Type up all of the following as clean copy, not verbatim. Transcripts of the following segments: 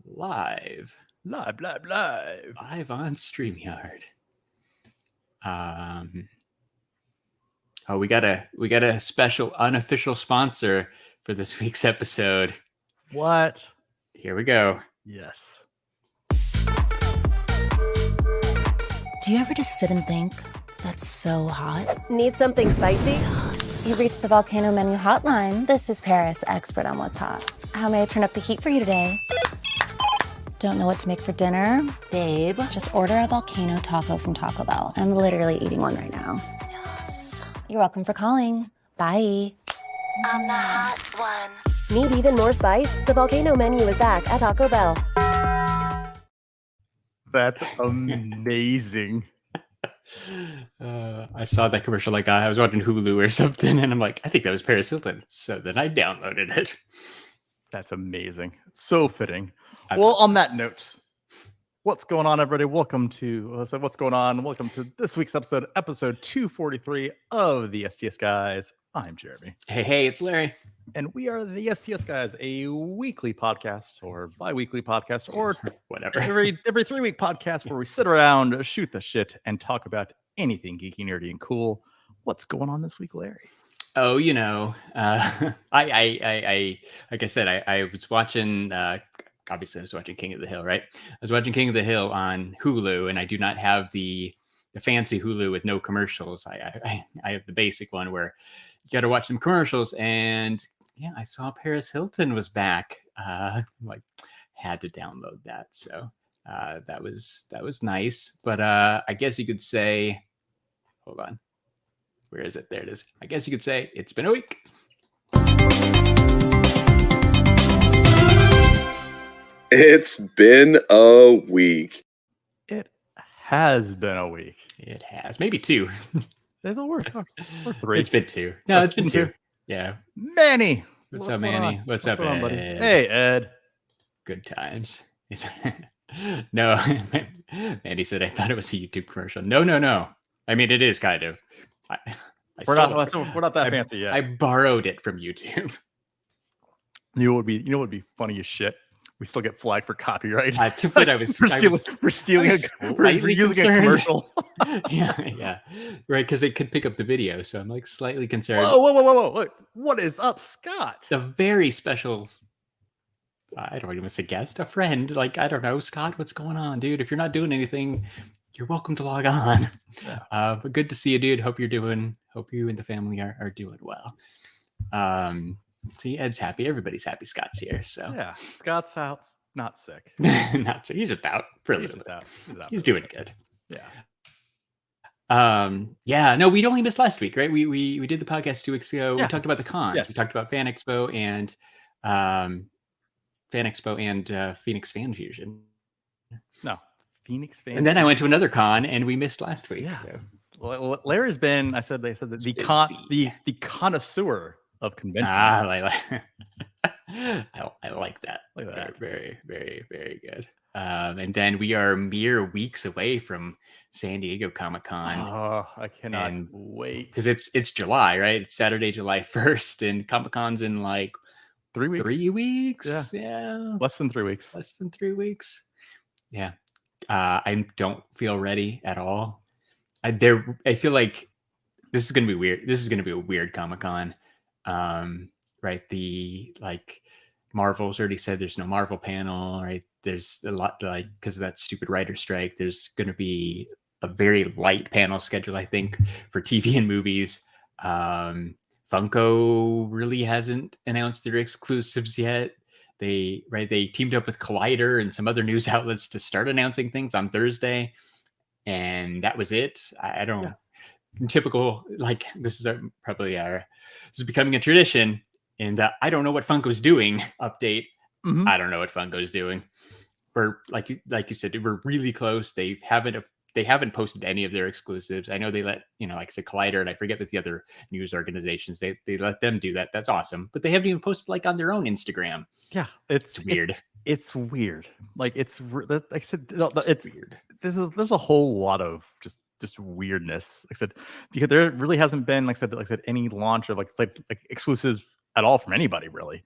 live on StreamYard. We got a special unofficial sponsor for this week's episode. What? Here we go. Yes. Do you ever just sit and think, that's so hot? Need something spicy? Yes. You've reached the Volcano Menu Hotline. This is Paris, expert on what's hot. How may I turn up the heat for you today? Don't know what to make for dinner? Babe, just order a volcano taco from Taco Bell. I'm literally eating one right now. Yes. You're welcome for calling. Bye. I'm the hot one. Need even more spice? The Volcano Menu is back at Taco Bell. That's amazing. I saw that commercial like I was watching Hulu or something, and I'm like, I think that was Paris Hilton. So then I downloaded it. That's amazing. It's so fitting. Well, on that note, what's going on, everybody? Welcome to this week's episode 243 of the STS Guys. I'm Jeremy. Hey, it's Larry. And we are the STS Guys, a weekly podcast or bi-weekly podcast or whatever. Every 3-week podcast where we sit around, shoot the shit, and talk about anything geeky, nerdy, and cool. What's going on this week, Larry? Oh, I like I said, I was watching, obviously I was watching King of the Hill, right? I was watching King of the Hill on Hulu, and I do not have the fancy Hulu with no commercials. I have the basic one where you got to watch some commercials, and yeah, I saw Paris Hilton was back. Had to download that, so that was nice. But I guess you could say, hold on, where is it? There it is. I guess you could say it's been a week. It's been a week. It has been a week. It has, maybe two. It'll work. Or 3. It's been 2. No, it's been 2. Yeah. Manny. What's up, Manny? What's up, Ed? Buddy? Hey, Ed. Good times. No, Manny said I thought it was a YouTube commercial. No. I mean, it is kind of. We're not that fancy yet. I borrowed it from YouTube. You know what would be funny as shit? We still get flagged for copyright. To put, we're stealing we're using a commercial. yeah, right. Because they could pick up the video, so I'm like slightly concerned. Whoa! What is up, Scott? The very special. I don't even want to say guest, a friend. Like, I don't know, Scott. What's going on, dude? If you're not doing anything, you're welcome to log on. Yeah. But good to see you, dude. Hope you and the family are doing well. See, Ed's happy. Everybody's happy. Scott's here. So yeah, Scott's out, not sick. Not sick. He's just out for a little bit. He's doing good. Yeah. Yeah. No, we'd only missed last week, right? We did the podcast 2 weeks ago. Yeah. We talked about the cons. Yes. We talked about Fan Expo and Phoenix Fan Fusion. No, Phoenix Fan. And then I went to another con, and we missed last week. Yeah. So. Well, Larry's been. They said that the connoisseur of conventions. I like that. Very, very, very good. And then we are mere weeks away from San Diego Comic-Con. Oh, I cannot wait. Because it's July, right? It's Saturday, July 1st, and Comic-Con's in like 3 weeks. 3 weeks? Yeah. Less than 3 weeks. Yeah. I don't feel ready at all. I feel like this is going to be weird. This is going to be a weird Comic-Con. Right. Marvel's already said there's no Marvel panel, right? There's a lot because of that stupid writer strike. There's going to be a very light panel schedule, I think, for TV and movies. Funko really hasn't announced their exclusives yet. They teamed up with Collider and some other news outlets to start announcing things on Thursday, and that was it. I don't. Yeah. Typical, this is becoming a tradition in the I don't know what Funko's doing update. Mm-hmm. I don't know what Funko's doing. We're like you said, we're really close. They haven't posted any of their exclusives. I know they let, like I said, Collider, and I forget with the other news organizations, they let them do that. That's awesome. But they haven't even posted on their own Instagram. Yeah. It's weird. It's weird. Like I said, it's weird. There's a whole lot of just weirdness. Like I said, because there really hasn't been, like I said, any launch of like exclusives at all from anybody really.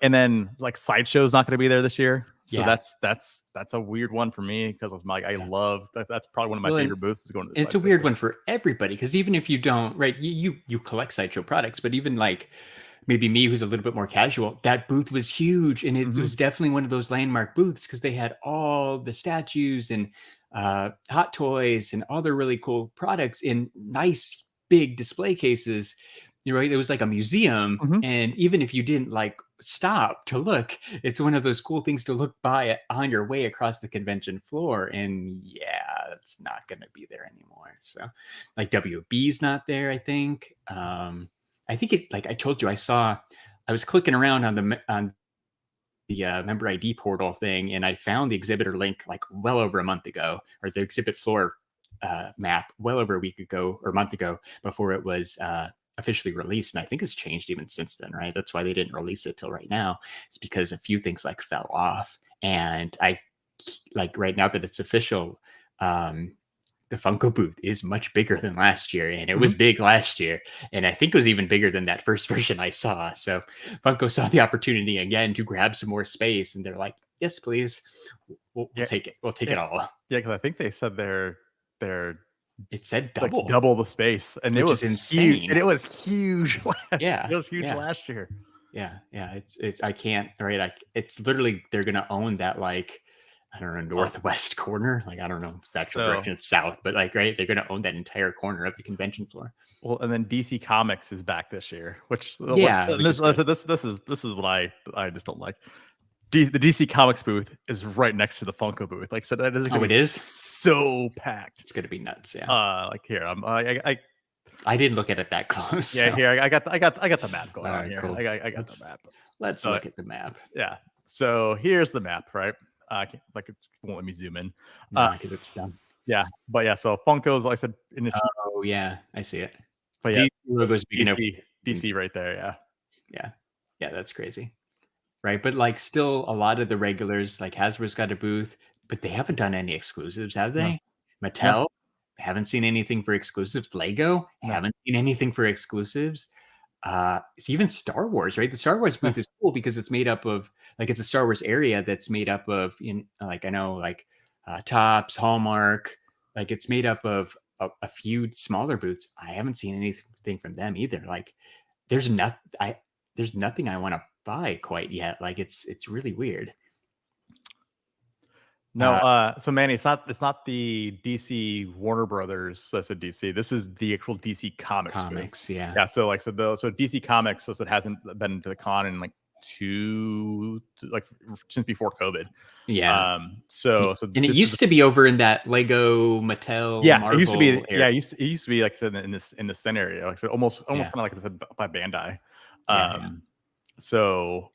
And then Sideshow's not going to be there this year. So that's a weird one for me because I'm like I love that's probably one of my favorite booths is going to this. It's a weird one for everybody because even if you don't, right, you collect sideshow products, but even like maybe me who's a little bit more casual, that booth was huge and it was definitely one of those landmark booths because they had all the statues and hot toys and other really cool products in nice big display cases. You're right. It was like a museum. And even if you didn't like stop to look, it's one of those cool things to look by on your way across the convention floor. And yeah, it's not going to be there anymore. So like WB's not there, I think. I think it, like I told you, I was clicking around on the member ID portal thing, and I found the exhibitor link like well over a month ago, or the exhibit floor map well over a week ago or a month ago before it was officially released. And I think it's changed even since then, right? That's why they didn't release it till right now. It's because a few things like fell off. And I like right now that it's official, the Funko booth is much bigger than last year, and it was big last year, and I think it was even bigger than that first version I saw. So Funko saw the opportunity again to grab some more space, and they're like, "Yes, please, we'll take it. We'll take it all." Yeah, because I think they said they're it said like double the space, and it was insane. Huge, and it was huge. Yeah, it was huge last year. Yeah. It's I can't it's literally they're gonna own that like. I don't know, northwest corner. Like, I don't know if that's direction, it's south, but like, right, they're going to own that entire corner of the convention floor. Well, and then DC Comics is back this year, which this is what I just don't like. The DC Comics booth is right next to the Funko booth. Like I said, that is it is so packed. It's going to be nuts. Yeah. Like here, I didn't look at it that close. Yeah, so. Here I got the map going on here. Cool. I got the map. Let's look at the map. Yeah. So here's the map, right? I can't, like it won't let me zoom in because it's done. Yeah, but yeah. So Funko's, like I said, oh yeah, I see it. But yeah, logos DC right there. Yeah, that's crazy, right? But like, still, a lot of the regulars, like Hasbro's got a booth, but they haven't done any exclusives, have they? No. Mattel haven't seen anything for exclusives. Lego haven't seen anything for exclusives. It's even Star Wars, right? The Star Wars booth is cool because it's made up of like it's a Star Wars area that's made up of like I know like Topps, Hallmark, like it's made up of a few smaller booths. I haven't seen anything from them either. Like there's nothing I want to buy quite yet. Like it's really weird. No, so Manny, it's not the DC Warner Brothers. So I said DC. This is the actual DC Comics. Comics, booth. Yeah. So DC Comics says it hasn't been to the con in like since before COVID. Yeah. So and it used to be over in that Lego Mattel. Yeah, Marvel it used to be. area. Yeah, it used to be like I said in the Sen area, like so almost kind of like I said by Bandai. So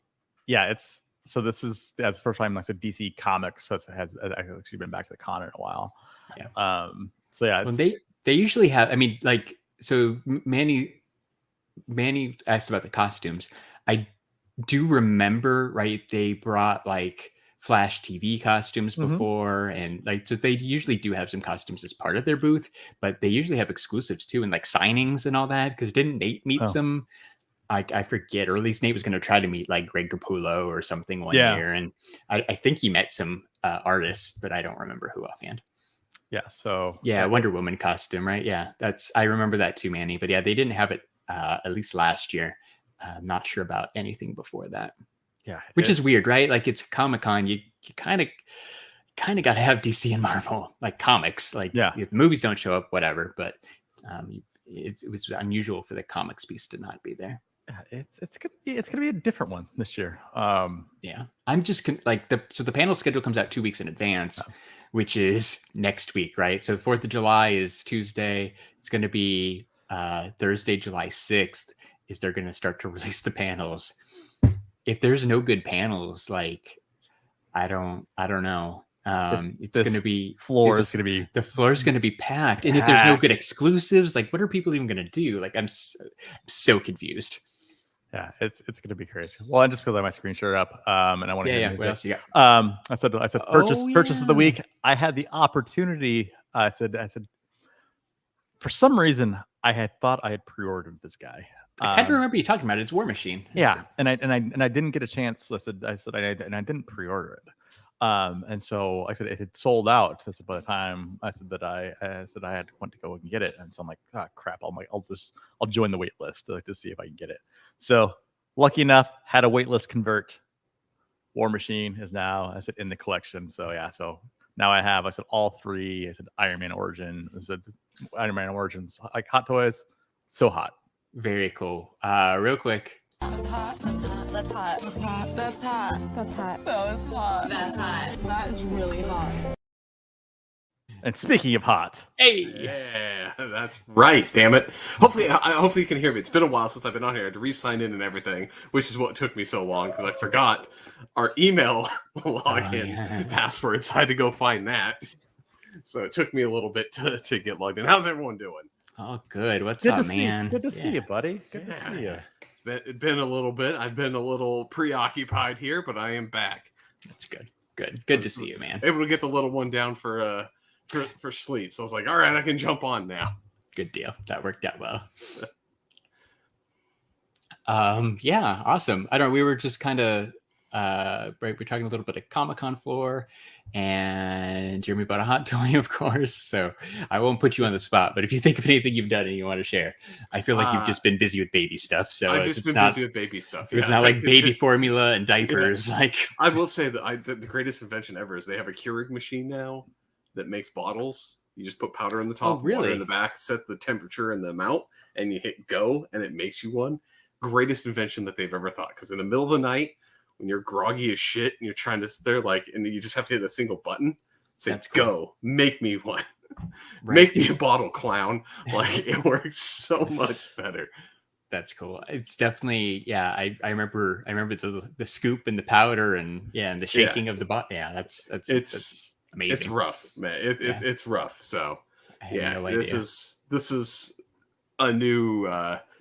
yeah, it's. So this is the first time I said DC Comics has actually been back to the con in a while. Yeah. So yeah, well, they usually have. I mean, like so. Manny asked about the costumes. I do remember, right? They brought like Flash TV costumes before, and like so they usually do have some costumes as part of their booth, but they usually have exclusives too, and like signings and all that. Because didn't Nate meet some? I forget, or at least Nate was going to try to meet like Greg Capullo or something one year. And I think he met some artists, but I don't remember who offhand. Yeah. So Wonder Woman costume, right? Yeah. I remember that too, Manny. But yeah, they didn't have it at least last year. I'm not sure about anything before that. Yeah. Which is weird, right? Like it's Comic-Con. You kind of got to have DC and Marvel, like comics. Like if movies don't show up, whatever. But it was unusual for the comics piece to not be there. It's gonna be a different one this year. I'm just the panel schedule comes out 2 weeks in advance, which is next week, right? So 4th of July is Tuesday. It's going to be Thursday, July 6th. Is they're going to start to release the panels. If there's no good panels, like I don't know. It's going to be the floor is going to be packed. And if there's no good exclusives, like what are people even going to do? Like I'm so confused. Yeah, it's going to be crazy. Well, I just filled out my screen share up, and I want to hear what else you got? I said purchase of the week. I had the opportunity. I said for some reason I had thought I had pre-ordered this guy. I kind of remember you talking about it. It's War Machine. Yeah, and I didn't get a chance. I didn't pre-order it. And so I said it had sold out. I said by the time I said that I had went to go and get it, and so I'm like, ah, crap. I'll join the wait list to see if I can get it. So lucky enough, had a wait list convert. War Machine is now in the collection. So yeah, so now I have all three. Iron Man Origin. Iron Man Origins, like Hot Toys, so hot. Very cool. Real quick. That's hot. That's hot. That's hot. That's hot. That's hot. That's hot. That was hot. That's hot. That is really hot. And speaking of hot, hey, yeah, that's right. Damn it. Hopefully you can hear me. It's been a while since I've been on here. I had to re-sign in and everything, which is what took me so long because I forgot our email login password. So I had to go find that. So it took me a little bit to get logged in. How's everyone doing? Oh, good. What's good up, to man? Good to see you, buddy. Good to see you. It's been a little bit. I've been a little preoccupied here, but I am back. That's good. Good to see you, man. Able to get the little one down for sleep. So I was like, all right, I can jump on now. Good deal. That worked out well. Yeah, awesome. I don't know. We were just kind of we're talking a little bit of Comic-Con floor, and Jeremy bought a hot toy, of course. So I won't put you on the spot, but if you think of anything you've done and you want to share, I feel like you've just been busy with baby stuff. So I've just been busy with baby stuff. It's not like baby formula and diapers. Yeah. Like I will say that the greatest invention ever is they have a Keurig machine now that makes bottles. You just put powder in the top, water in the back, set the temperature and the amount, and you hit go, and it makes you one. Greatest invention that they've ever thought. Because in the middle of the night, when you're groggy as shit and you're trying to, they're like, and you just have to hit a single button. Say, that's go, cool. Make me one. Right. Make me a bottle, clown. Like, it works so much better. That's cool. It's definitely, yeah. I remember the scoop and the powder and the shaking of the bottle. Yeah, that's amazing. It's rough, man. It's rough. So no idea. This is a new.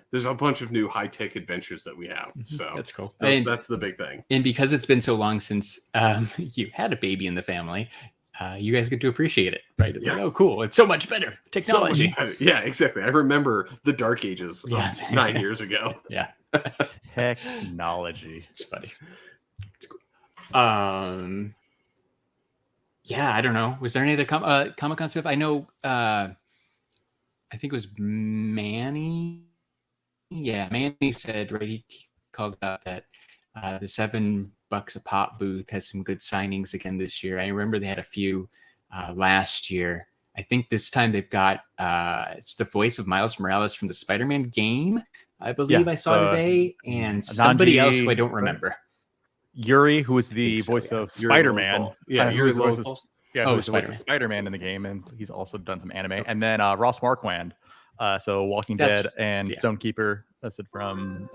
There's a bunch of new high tech adventures that we have. So that's cool. That's the big thing. And because it's been so long since you had a baby in the family, you guys get to appreciate it, right? It's like, oh, cool. It's so much better technology. So much better. Yeah, exactly. I remember the dark ages of 9 years ago. Yeah. Technology. It's funny. It's cool. Yeah, I don't know. Was there any other Comic-Con stuff? I know, I think it was Manny. Yeah, Manny said, right, he called out that the $7 a pop booth has some good signings again this year. I remember they had a few last year. I think this time they've got, it's the voice of Miles Morales from the Spider-Man game, I believe I saw today, and somebody else who I don't remember. Yuri, who is the voice of Spider-Man. Yuri voice of Spider-Man in the game, and he's also done some anime. And then Ross Marquand, so Walking Dead and Stonekeeper. I said from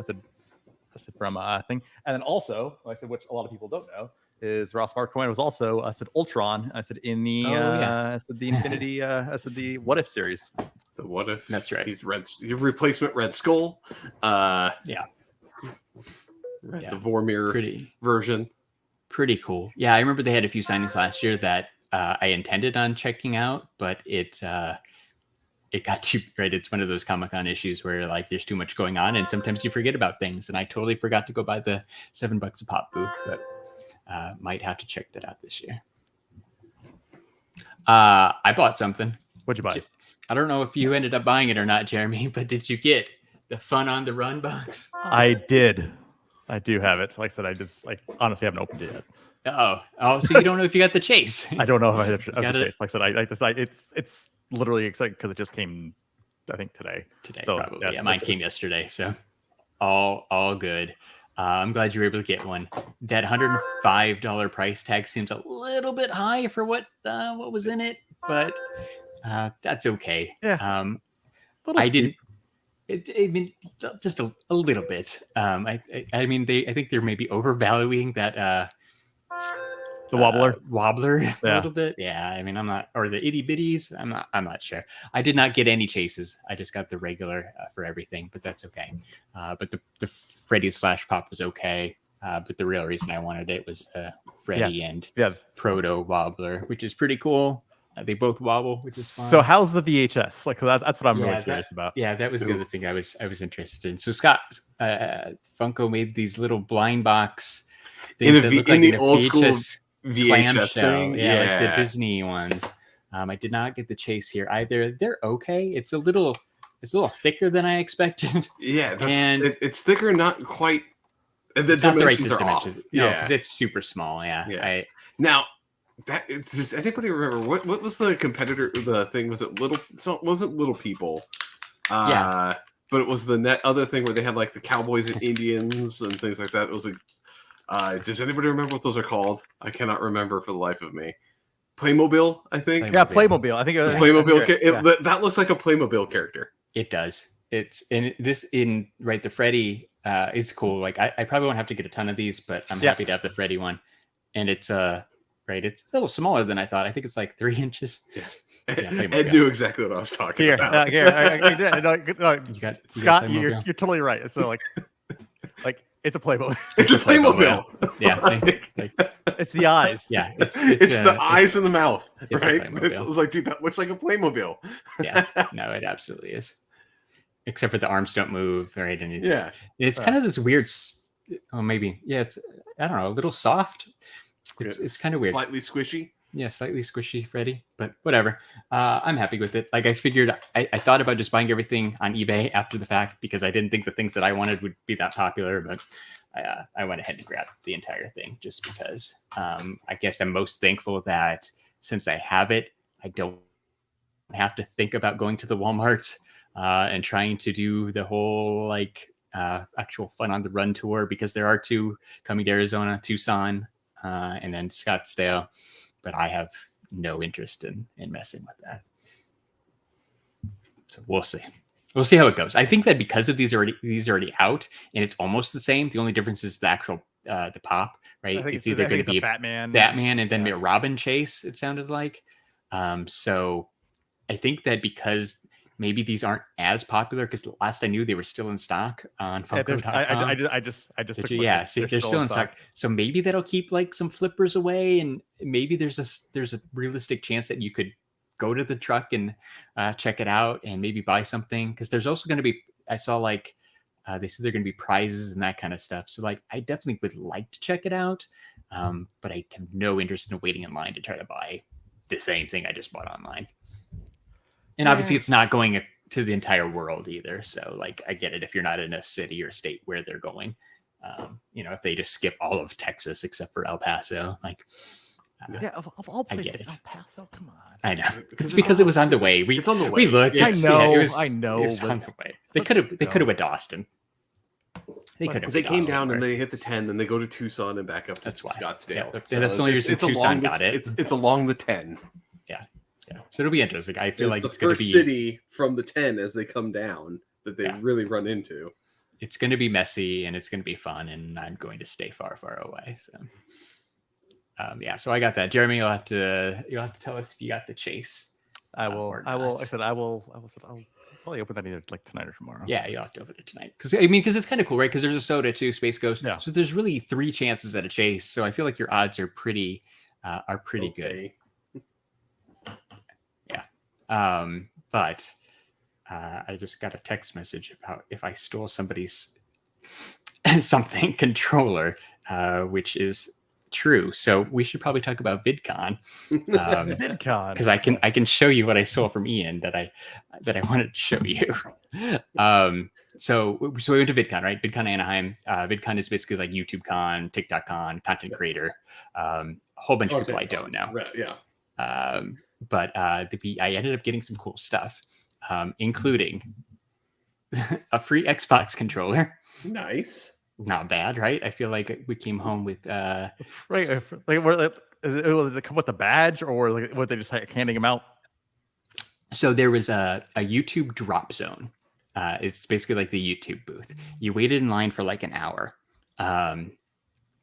thing. And then also, I said, which a lot of people don't know, is Ross Marquand was also Ultron. I said in the the Infinity. I said the What If series. The What If. That's right. He's replacement Red Skull. The Vormir version. Pretty cool. Yeah, I remember they had a few signings last year that I intended on checking out, but it got too right. It's one of those Comic-Con issues where like there's too much going on, and sometimes you forget about things. And I totally forgot to go by the $7 a pop booth, but might have to check that out this year. I bought something. What'd you buy? I don't know if you ended up buying it or not, Jeremy, but did you get the Fun on the Run box? I did. I do have it. Like I said, I just honestly haven't opened it yet. Oh, so you don't know if you got the chase? I don't know if I have the chase. Like I said, it's literally exciting because it just came, I think today. So, probably. Yeah, mine came yesterday. So all good. I'm glad you were able to get one. That $105 price tag seems a little bit high for what was in it, but that's okay. Yeah. I didn't. I mean, just a little bit. I mean, I think they're maybe overvaluing that the wobbler a little bit. Yeah, I mean, I'm not, or the itty bitties. I'm not sure. I did not get any chases. I just got the regular for everything, but that's okay. But the Freddy's Flash Pop was okay. But the real reason I wanted it was the Freddy and Proto Wobbler, which is pretty cool. They both wobble, which is fun. So how's the VHS? Like that's what I'm really curious about. Yeah, that was the other thing I was interested in. So Scott Funko made these little blind box things in the old school VHS thing. Like the Disney ones. I did not get the chase here either. They're okay. It's a little thicker than I expected. Yeah, it's thicker, not quite. And the dimensions are off. No, because it's super small. Yeah. Now, does anybody remember what was the competitor? The thing was it little? So it wasn't Little People. But it was the other thing where they had like the cowboys and Indians and things like that. It was like, does anybody remember what those are called? I cannot remember for the life of me. Playmobil, I think. Yeah, Playmobil. I think Playmobil. That looks like a Playmobil character. It does. It's the Freddy is cool. Like I probably won't have to get a ton of these, but I'm happy to have the Freddy one. And it's it's a little smaller than I thought. I think it's like 3 inches. Yeah. Ed knew exactly what I was talking about. Scott, you're totally right. So like it's a Playmobil. It's a Playmobil. Yeah. It's the eyes. Yeah. It's the eyes and the mouth. Right? It's like, dude, that looks like a Playmobil. Yeah. No, it absolutely is. Except for the arms don't move, right? And it's kind of this weird. It's I don't know, a little soft. It's kind of weird. Slightly squishy. Yeah, slightly squishy, Freddy, but whatever. I'm happy with it. Like I figured, I thought about just buying everything on eBay after the fact because I didn't think the things that I wanted would be that popular, but I went ahead and grabbed the entire thing just because. I guess I'm most thankful that since I have it, I don't have to think about going to the Walmart and trying to do the whole actual Fun on the Run tour because there are 2 coming to Arizona, Tucson, and then Scottsdale. But I have no interest in messing with that. So we'll see. We'll see how it goes. I think that because of these are already out and it's almost the same. The only difference is the actual the pop, right? It's either going to be Batman and then a Robin chase. It sounded like. So I think that because maybe these aren't as popular because last I knew they were still in stock on Funko.com. I just they're still in stock. So maybe that'll keep like some flippers away, and maybe there's a realistic chance that you could go to the truck and check it out and maybe buy something because there's also going to be. I saw they said they're going to be prizes and that kind of stuff. So I definitely would like to check it out, but I have no interest in waiting in line to try to buy the same thing I just bought online. And obviously it's not going to the entire world either. So I get it if you're not in a city or state where they're going, if they just skip all of Texas except for El Paso, of all places, El Paso, come on. I know. It's because it was on the way. It's on the way. We looked. I know. It's on the way. They could have went to Austin. They could have. They came down and they hit the 10, and they go to Tucson and back up to Scottsdale. Yeah, so that's the only reason Tucson got it. It's along the 10. Yeah. So it'll be interesting. I feel like it's going to be the first city from the 10 as they come down that they really run into. It's going to be messy and it's going to be fun, and I'm going to stay far, far away. So, so I got that. Jeremy, you'll have to tell us if you got the chase. I will. I'll probably open that either tonight or tomorrow. Yeah, you'll have to open it tonight because it's kind of cool, right? Because there's a soda too, Space Ghost. Yeah. So there's really 3 chances at a chase. So I feel like your odds are pretty good. But I just got a text message about if I stole somebody's something controller, which is true. So we should probably talk about VidCon. VidCon, because I can show you what I stole from Ian that I wanted to show you. So we went to VidCon, right? VidCon Anaheim. VidCon is basically like YouTube Con, TikTok Con, content creator. A whole bunch of people I don't know. Right, yeah. But I ended up getting some cool stuff, including a free Xbox controller. Nice. Not bad, right? I feel like we came home with right. Did it come with a badge, or were they just handing them out? So there was a YouTube drop zone. It's basically like the YouTube booth. You waited in line for like an hour.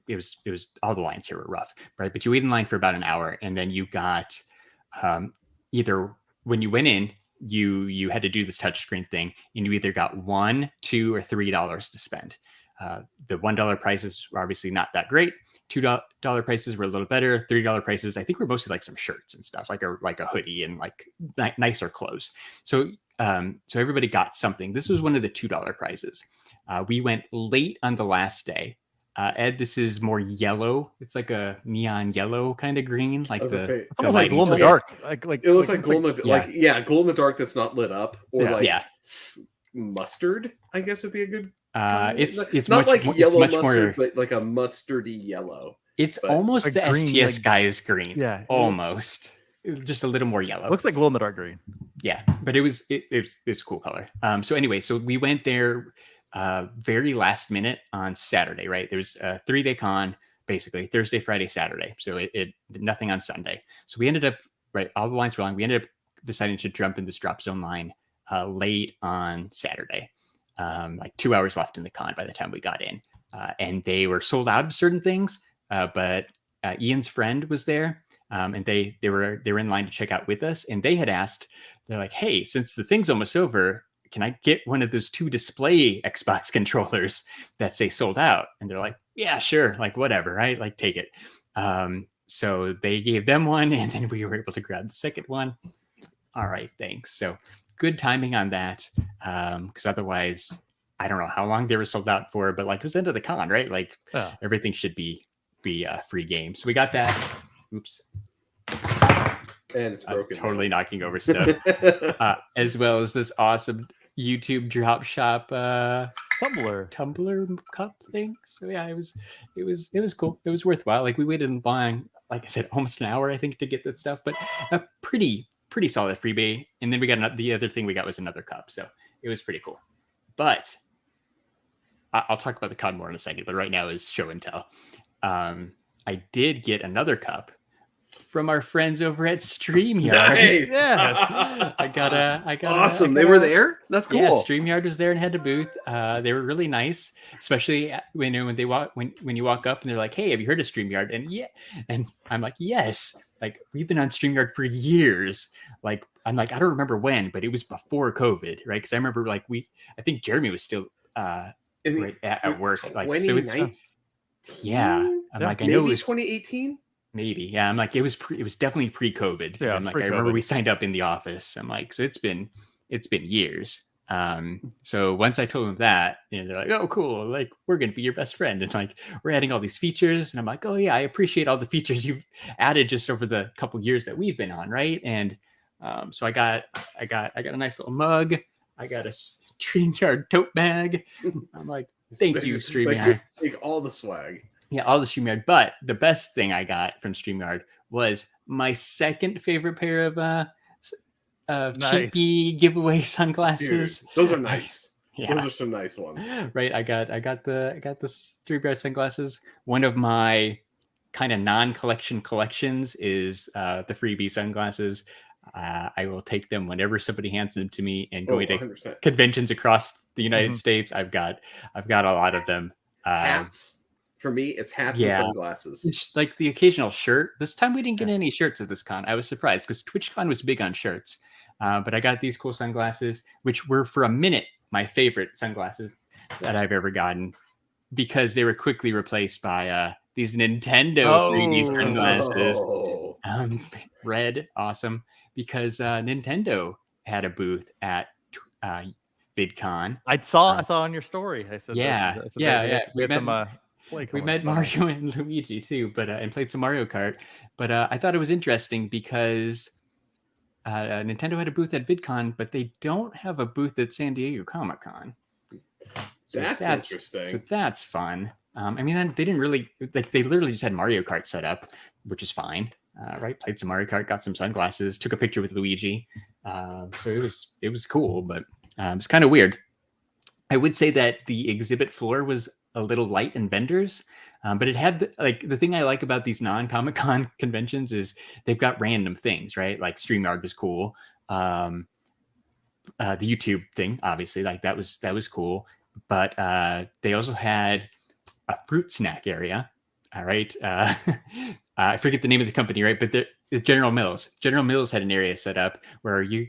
It was all the lines here were rough, right? But you waited in line for about an hour, and then you got either when you went in, you had to do this touchscreen thing, and you either got $1, $2, or $3 to spend. The $1 prices were obviously not that great. $2 prices were a little better. $3 prices, I think, were mostly like some shirts and stuff, like a hoodie and like nicer clothes. So everybody got something. This was one of the $2 prizes. We went late on the last day. Ed, this is more yellow. It's like a neon yellow kind of green, like almost like glow in the dark. Like it looks like glow in the glow in the dark that's not lit up, or mustard. I guess would be a good. It's not much, like yellow much mustard, more, but like a mustardy yellow. It's almost the green, STS Guys green. Yeah, almost. Just a little more yellow. Looks like glow in the dark green. Yeah, but it was a cool color. So anyway, so we went there very last minute on Saturday, right? There was a 3-day con, basically Thursday, Friday, Saturday. So it nothing on Sunday. So we ended up, right, all the lines were long. We ended up deciding to jump in this drop zone line late on Saturday. Like 2 hours left in the con by the time we got in. And they were sold out of certain things, but Ian's friend was there. And they were in line to check out with us, and they had asked, they're like, hey, since the thing's almost over, can I get one of those 2 display Xbox controllers that say sold out? And they're like, yeah, sure, like whatever, right? Like take it. So they gave them one, and then we were able to grab the second one. All right, thanks. So good timing on that, because otherwise, I don't know how long they were sold out for, but like it was the end of the con, right? Like everything should be a free game. So we got that. Oops. And it's broken. Totally knocking over stuff. As well as this awesome YouTube drop shop tumbler cup thing. So yeah, it was cool. It was worthwhile. Like we waited in line, like I said, almost an hour, I think, to get this stuff, but a pretty solid freebie. And then we got the other thing we got was another cup. So it was pretty cool. But I'll talk about the con more in a second, but right now is show and tell. I did get another cup from our friends over at StreamYard. Nice. Yes. I got awesome. They were there. That's cool. Yeah, StreamYard was there and had a booth. They were really nice, especially when you walk up and they're like, "Hey, have you heard of StreamYard?" And I'm like, "Yes." Like we've been on StreamYard for years. Like I'm like, I don't remember when, but it was before COVID, right? Because I remember like I think Jeremy was still right at work. Like so it's I'm like, I know it was 2018. Maybe. Yeah. I'm like, it was definitely pre-COVID. Yeah. I'm like, I remember we signed up in the office. I'm like, so it's been years. So once I told them that, they're like, oh, cool. Like, we're going to be your best friend. And like, we're adding all these features. And I'm like, oh yeah, I appreciate all the features you've added just over the couple years that we've been on. Right. And so I got a nice little mug. I got a StreamYard tote bag. I'm like, thank you, StreamYard. Take all the swag. Yeah, all the StreamYard. But the best thing I got from StreamYard was my second favorite pair of cheapy giveaway sunglasses. Dude, those are nice. Yeah. Those are some nice ones. Right. I got the StreamYard sunglasses. One of my kind of non-collection collections is the freebie sunglasses. I will take them whenever somebody hands them to me, and going to conventions across the United States. I've got a lot of them. Hats. For me, it's hats and sunglasses. Like the occasional shirt. This time we didn't get any shirts at this con. I was surprised because TwitchCon was big on shirts. But I got these cool sunglasses, which were for a minute my favorite sunglasses that I've ever gotten, because they were quickly replaced by these Nintendo 3D sunglasses. Red, awesome, because Nintendo had a booth at VidCon. I saw on your story. I said, yeah. We met Mario and Luigi too, but and played some Mario Kart. But I thought it was interesting because Nintendo had a booth at VidCon, but they don't have a booth at San Diego Comic-Con. So that's interesting. So that's fun. I mean, they didn't really they literally just had Mario Kart set up, which is fine. Right? Played some Mario Kart, got some sunglasses, took a picture with Luigi. So it was cool, but it's kind of weird. I would say that the exhibit floor was a little light in vendors, but it had the thing I like about these non-Comic-Con conventions is they've got random things, right? Like StreamYard was cool. The YouTube thing, obviously, like that was cool. But they also had a fruit snack area. All right. I forget the name of the company, right? But it's General Mills. General Mills had an area set up where you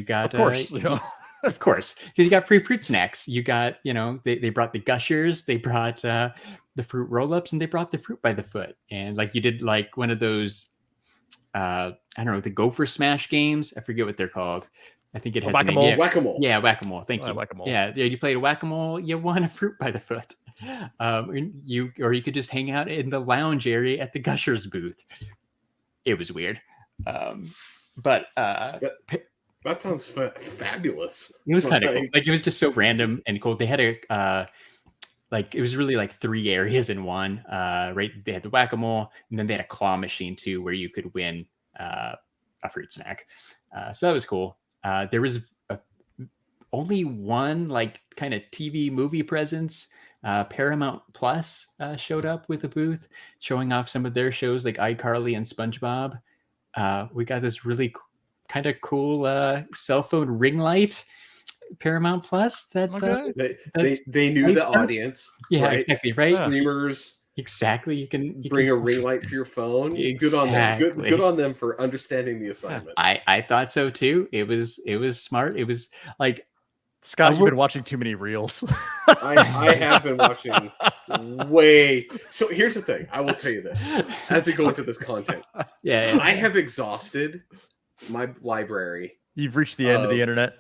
got, of course, Of course, because you got free fruit snacks. You got, they brought the Gushers, they brought the fruit roll-ups, and they brought the fruit by the foot. And like you did like one of those, I don't know, the Gopher Smash games. I forget what they're called. I think it has Whack-a-mole. Whack-a-mole. Yeah, whack-a-mole. Thank you. Whack-a-mole. Yeah, you played whack-a-mole. You won a fruit by the foot. You could just hang out in the lounge area at the Gushers booth. It was weird, but that sounds fabulous. It was kind of cool. Like it was just so random and cool. They had it was really like 3 areas in one. Right, they had the whack-a-mole, and then they had a claw machine too, where you could win a fruit snack. So that was cool. There was only one like kind of TV movie presence. Paramount Plus showed up with a booth showing off some of their shows like iCarly and SpongeBob. We got this really kind of cool cell phone ring light. Paramount Plus that they knew the audience. Yeah, right? Exactly, right? Streamers. Exactly. You can bring a ring light for your phone. Exactly. Good on them. Good on them for understanding the assignment. I thought so too. It was smart. It was like, Scott, you've been watching too many reels. I have been watching way. So here's the thing. I will tell you this as we go into this content. Yeah. I have exhausted my library. You've reached the end of the internet.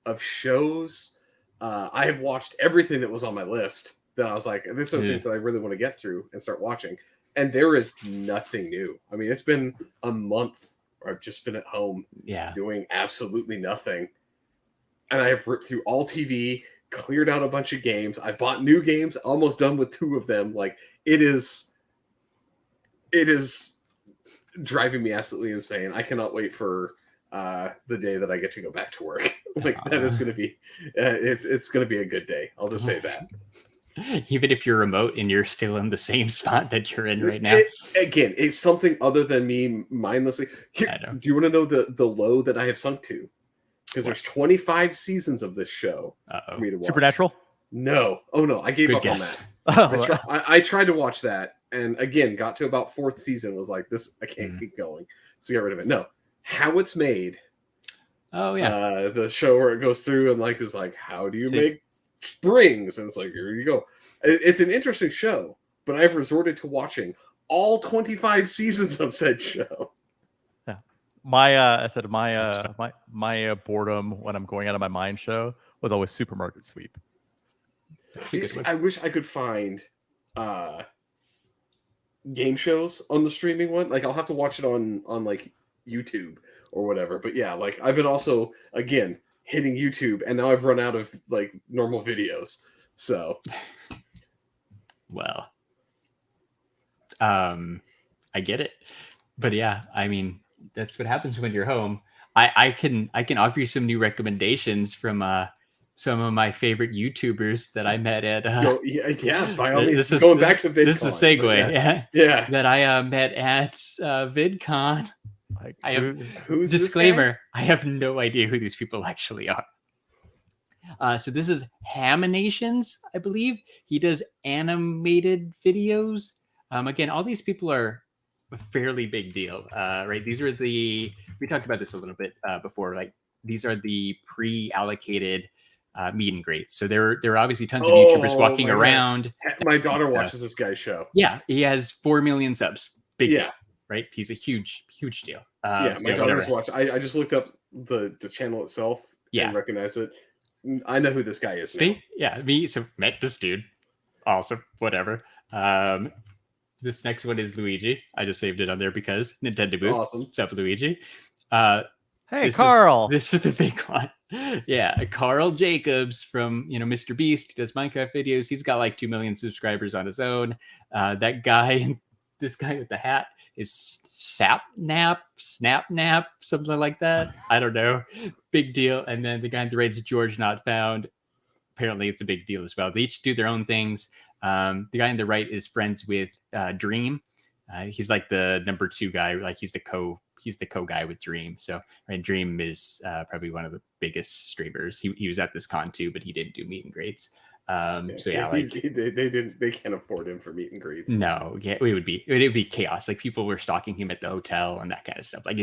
Of shows. I have watched everything that was on my list. That I was like, these are the things that I really want to get through and start watching. And there is nothing new. I mean, it's been a month where I've just been at home doing absolutely nothing. And I have ripped through all TV, cleared out a bunch of games. I bought new games, almost done with 2 of them. Like it is driving me absolutely insane. I cannot wait for the day that I get to go back to work. Like that is going to be, it's going to be a good day. I'll just say that. Even if you're remote and you're still in the same spot that you're in right now. It's something other than me mindlessly. Here, do you want to know the low that I have sunk to? Because there's 25 seasons of this show for me to watch. Supernatural? No. Oh, no. I gave up on that. I tried to watch that. And again, got to about 4th season. Was like, this, I can't keep going. So got rid of it. No. How It's Made. Oh, yeah. The show where it goes through and like is like, how do you make springs? And it's like, here you go. It's an interesting show. But I've resorted to watching all 25 seasons of said show. My boredom when I'm going out of my mind show was always Supermarket Sweep. I wish I could find game shows on the streaming one. Like I'll have to watch it on like YouTube or whatever. But yeah, like I've been also again hitting YouTube, and now I've run out of like normal videos. So, well, I get it, but yeah, I mean. That's what happens when you're home. I can offer you some new recommendations from some of my favorite YouTubers that I met at. By all means. Going back to VidCon. This is a segue. Yeah. That I met at VidCon. Like, I have who's disclaimer. I have no idea who these people actually are. So this is Haminations, I believe. He does animated videos. Again, all these people are a fairly big deal, right? These are we talked about this a little bit before. Like these are the pre-allocated meet and greets. So there are obviously tons of YouTubers walking around. My daughter watches this guy's show. Yeah, he has 4 million subs. Big deal, right? He's a huge deal. My daughter's watching. I just looked up the channel itself. And recognize it. I know who this guy is. See, so met this dude. Awesome, whatever. This next one is Luigi. I just saved it on there because Nintendo Booth. Awesome. What's up, Luigi? Hey, Carl. This is the big one. Yeah, Carl Jacobs from Mr. Beast. He does Minecraft videos. He's got like 2 million subscribers on his own. That guy, this guy with the hat, is Snap Nap, something like that. I don't know. Big deal. And then the guy in the raid's George Not Found. Apparently, it's a big deal as well. They each do their own things. The guy on the right is friends with Dream. He's like the number 2 guy. Like he's the co guy with Dream. So Dream is probably one of the biggest streamers. He was at this con too, but he didn't do meet and greets. They can't afford him for meet and greets. No, yeah, it would be chaos. Like people were stalking him at the hotel and that kind of stuff. Like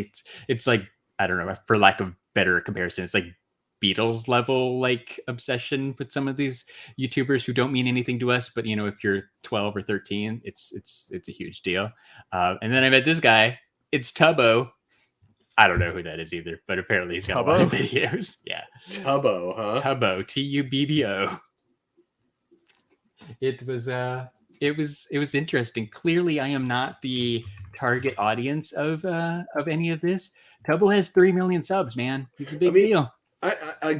it's like, I don't know, for lack of better comparison. It's like Beatles level like obsession with some of these YouTubers who don't mean anything to us, but if you're 12 or 13, it's a huge deal. And then I met this guy. It's Tubbo. I don't know who that is either, but apparently he's got a lot of videos. Yeah, Tubbo, huh? Tubbo, Tubbo. It was interesting. Clearly, I am not the target audience of any of this. Tubbo has 3 million subs, man. He's a big deal. I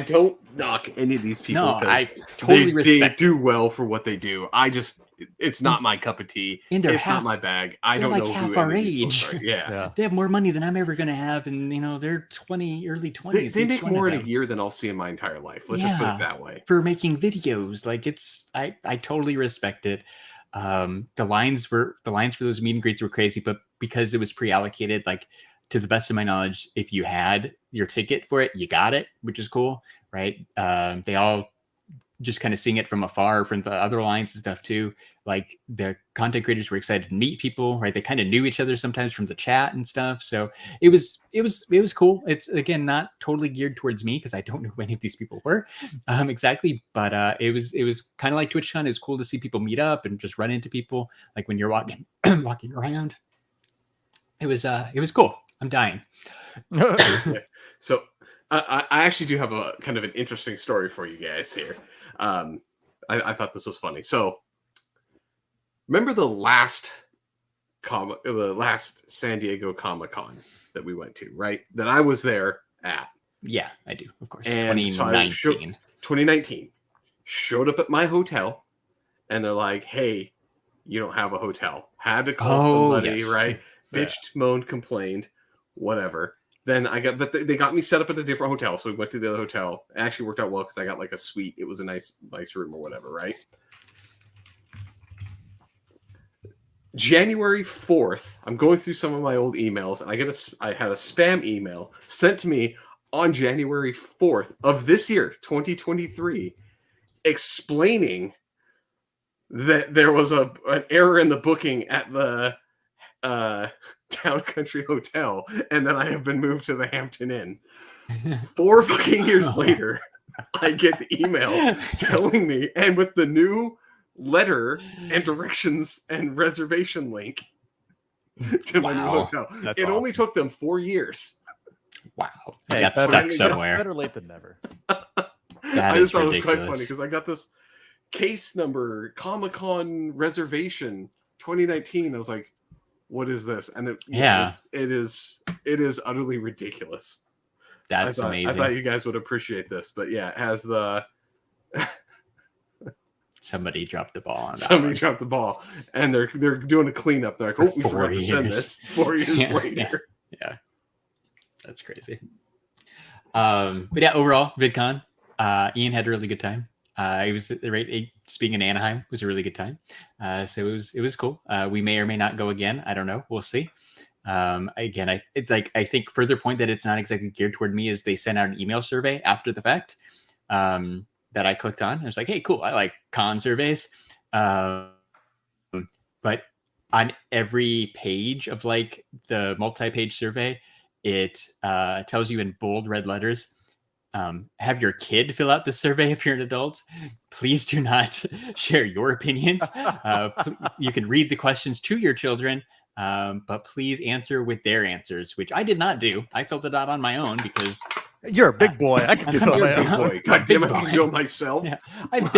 don't knock any of these people. No, I totally respect. They do well for what they do. It's not my cup of tea. It's not my bag. I don't know half who our any of these age. folks are. Yeah, they have more money than I'm ever going to have, and they're early 20s. They make more in a year than I'll see in my entire life. Let's just put it that way. For making videos, like I totally respect it. The lines for those meet and greets were crazy, but because it was pre-allocated, like, to the best of my knowledge, if you had your ticket for it, you got it, which is cool, right? They all just kind of seeing it from afar from the other lines and stuff too. Like, the content creators were excited to meet people, right? They kind of knew each other sometimes from the chat and stuff. So it was cool. It's, again, not totally geared towards me because I don't know who any of these people were exactly, but it was kind of like TwitchCon. It's cool to see people meet up and just run into people, like when you're walking around. It was cool. I'm dying. So I actually do have a kind of an interesting story for you guys here. I thought this was funny. So remember the last San Diego Comic-Con that we went to, right? That I was there at. Yeah, I do, of course. And 2019. 2019. Showed up at my hotel, and they're like, "Hey, you don't have a hotel." Had to call somebody, yes. right? Bitched, moaned, complained, whatever. Then but they got me set up at a different hotel. So we went to the other hotel. It actually worked out well because I got like a suite. It was a nice room or whatever, right? January 4th, I'm going through some of my old emails, and I had a spam email sent to me on January 4th of this year, 2023, explaining that there was an error in the booking at the Town Country Hotel, and then I have been moved to the Hampton Inn. 4 fucking years later, I get the email telling me, and with the new letter and directions and reservation link to my new hotel. That's it awesome. only took them 4 years. Wow. I got stuck somewhere. Better late than never. I just thought it was quite funny because I got this case number, Comic-Con reservation 2019. I was like, what is this? And it is utterly ridiculous. That's amazing. I thought you guys would appreciate this, but yeah, it has the somebody dropped the ball on that. Somebody dropped the ball, and they're doing a cleanup. They're like, oh, we forgot to send this 4 years later. Yeah. That's crazy. But yeah, overall, VidCon, Ian had a really good time. It was speaking in Anaheim, it was a really good time. So it was cool. We may or may not go again. I don't know. We'll see. Again, I think further point that it's not exactly geared toward me is they sent out an email survey after the fact that I clicked on. I was like, hey, cool. I like con surveys. But on every page of like the multi-page survey, it tells you in bold red letters, have your kid fill out the survey if you're an adult. Please do not share your opinions. You can read the questions to your children, but please answer with their answers, which I did not do. I filled it out on my own because you're a big boy. I can do it on my own. Boy. God damn it, I can do it myself. Yeah. I've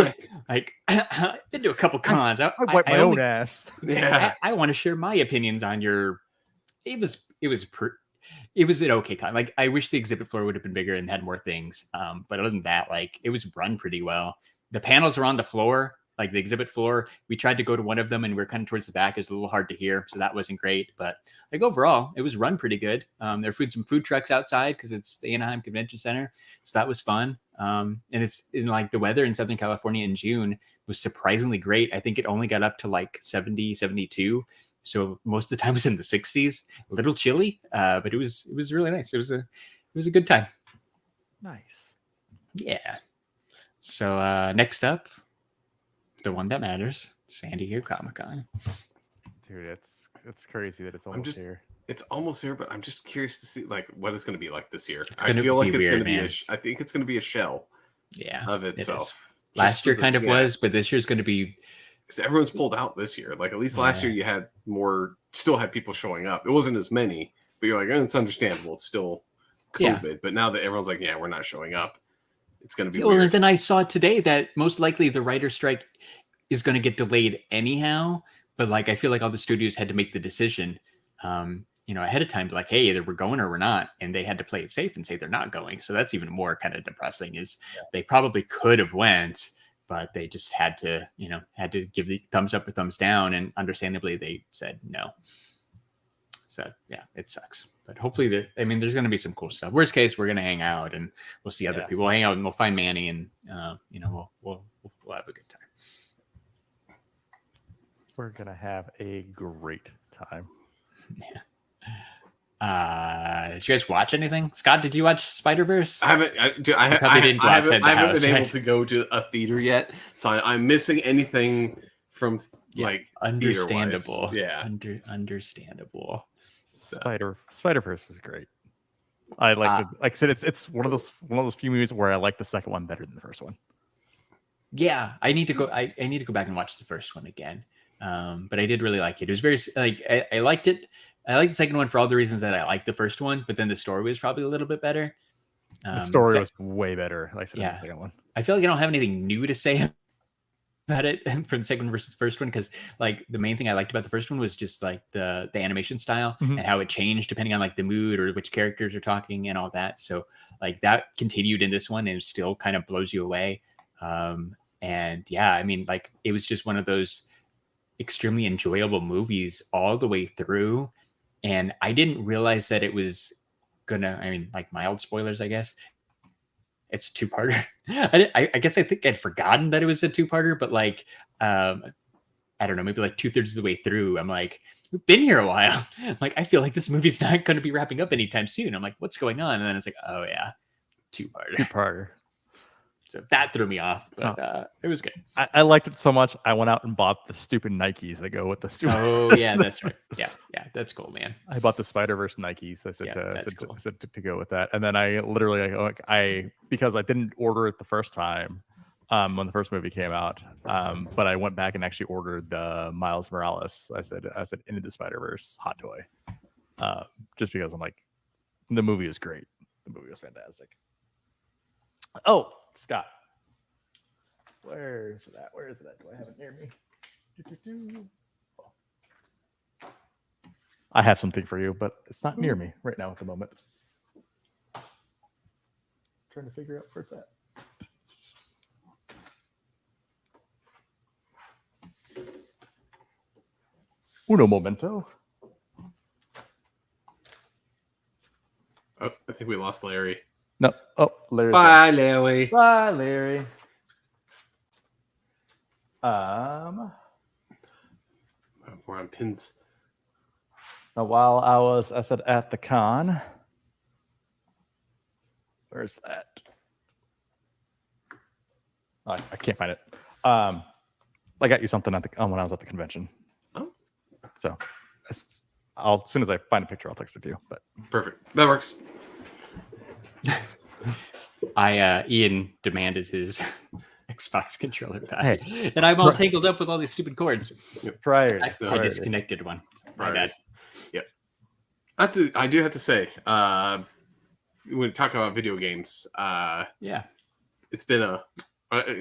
been to a couple cons. I wipe my own ass. Yeah, I want to share my opinions on your. It was an okay con. Like, I wish the exhibit floor would have been bigger and had more things. But other than that, like, it was run pretty well. The panels were on the floor, like the exhibit floor. We tried to go to one of them and we were kind of towards the back. It was a little hard to hear, so that wasn't great. But like overall, it was run pretty good. There were some food trucks outside because it's the Anaheim Convention Center, so that was fun. And it's in like the weather in Southern California in June was surprisingly great. I think it only got up to like 70, 72. So most of the time was in the 60s, a little chilly, but it was really nice. It was a good time. Nice. Yeah. So next up, the one that matters, San Diego Comic-Con. Dude, it's crazy that it's almost here. It's almost here, but I'm just curious to see like what it's going to be like this year. I feel like it's going to be I think it's going to be a shell. Of itself. Last year kind of was, but this year's going to be because everyone's pulled out this year. Like at least last year you had still had people showing up. It wasn't as many, but you're like, it's understandable. It's still COVID, but now that everyone's like, we're not showing up, it's going to be weird. And then I saw today that most likely the writer's strike is going to get delayed anyhow. But like, I feel like all the studios had to make the decision, ahead of time, like, hey, either we're going or we're not. And they had to play it safe and say they're not going. So that's even more kind of depressing is they probably could have went, but they just had to give the thumbs up or thumbs down. And understandably, they said no. So yeah, it sucks. But hopefully there's going to be some cool stuff. Worst case, we're going to hang out and we'll see other people. We'll hang out and we'll find Manny and, we'll have a good time. We're going to have a great time. Yeah. Did you guys watch anything? Scott, did you watch Spider-Verse? I haven't. I haven't been able to go to a theater yet, so I'm missing anything from like understandable. Yeah, understandable. Spider-Verse is great. I like like I said, it's one of those few movies where I like the second one better than the first one. Yeah, I need to go. I need to go back and watch the first one again. But I did really like it. It was very I liked it. I liked the second one for all the reasons that I liked the first one, but then the story was probably a little bit better. The story was way better. Like I said, in the second one. I feel like I don't have anything new to say about it for the second one versus the first one, because like the main thing I liked about the first one was just like the animation style and how it changed depending on like the mood or which characters are talking and all that. So like that continued in this one and still kind of blows you away. And yeah, I mean, like it was just one of those extremely enjoyable movies all the way through. And I didn't realize that it was like mild spoilers, I guess. It's a two-parter. I guess I think I'd forgotten that it was a two-parter, but like, I don't know, maybe like 2/3 of the way through, I'm like, we've been here a while. I'm like, I feel like this movie's not going to be wrapping up anytime soon. I'm like, what's going on? And then it's like, oh yeah, two-parter. So that threw me off, but it was good. I liked it so much. I went out and bought the stupid Nikes that go with the super. Oh yeah, that's right. Yeah, that's cool, man. I bought the Spider-Verse Nikes. I said, I said to go with that, and then I literally because I didn't order it the first time when the first movie came out, but I went back and actually ordered the Miles Morales. I said Into the Spider-Verse hot toy, just because I'm like, the movie is great. The movie was fantastic. Oh, Scott, where is it at? Do I have it near me? I have something for you, but it's not near me right now at the moment. Trying to figure out where it's at. Uno momento. Oh, I think we lost Larry. No. Oh, Larry. Bye, Larry. Bye, Larry. We're on pins. While I said at the con. Where's that? Oh, I can't find it. I got you something when I was at the convention. Oh. So as soon as I find a picture, I'll text it to you. But perfect. That works. Ian demanded his Xbox controller back, and I'm all tangled up with all these stupid cords. I disconnected one. My bad. Yep. I do have to say, when we talk about video games, it's been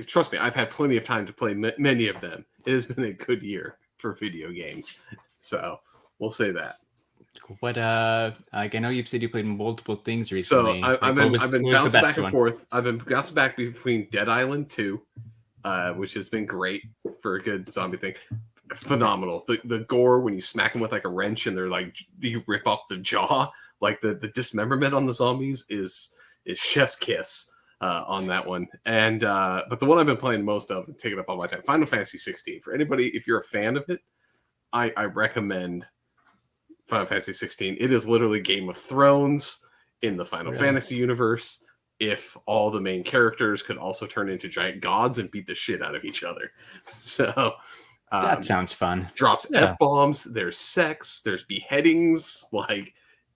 trust me, I've had plenty of time to play many of them. It has been a good year for video games, so we'll say that. What I know you've said you played multiple things recently. So I've been bouncing back and forth. I've been bouncing back between Dead Island 2, which has been great for a good zombie thing. Phenomenal. The gore when you smack them with like a wrench and they're like you rip off the jaw, like the dismemberment on the zombies is chef's kiss on that one. And but the one I've been playing most of and taking up all my time, Final Fantasy 16. For anybody, if you're a fan of it, I recommend Final Fantasy 16. It is literally Game of Thrones in the Final Fantasy universe. If all the main characters could also turn into giant gods and beat the shit out of each other. So That sounds fun. Drops F-bombs. There's sex. There's beheadings. Like,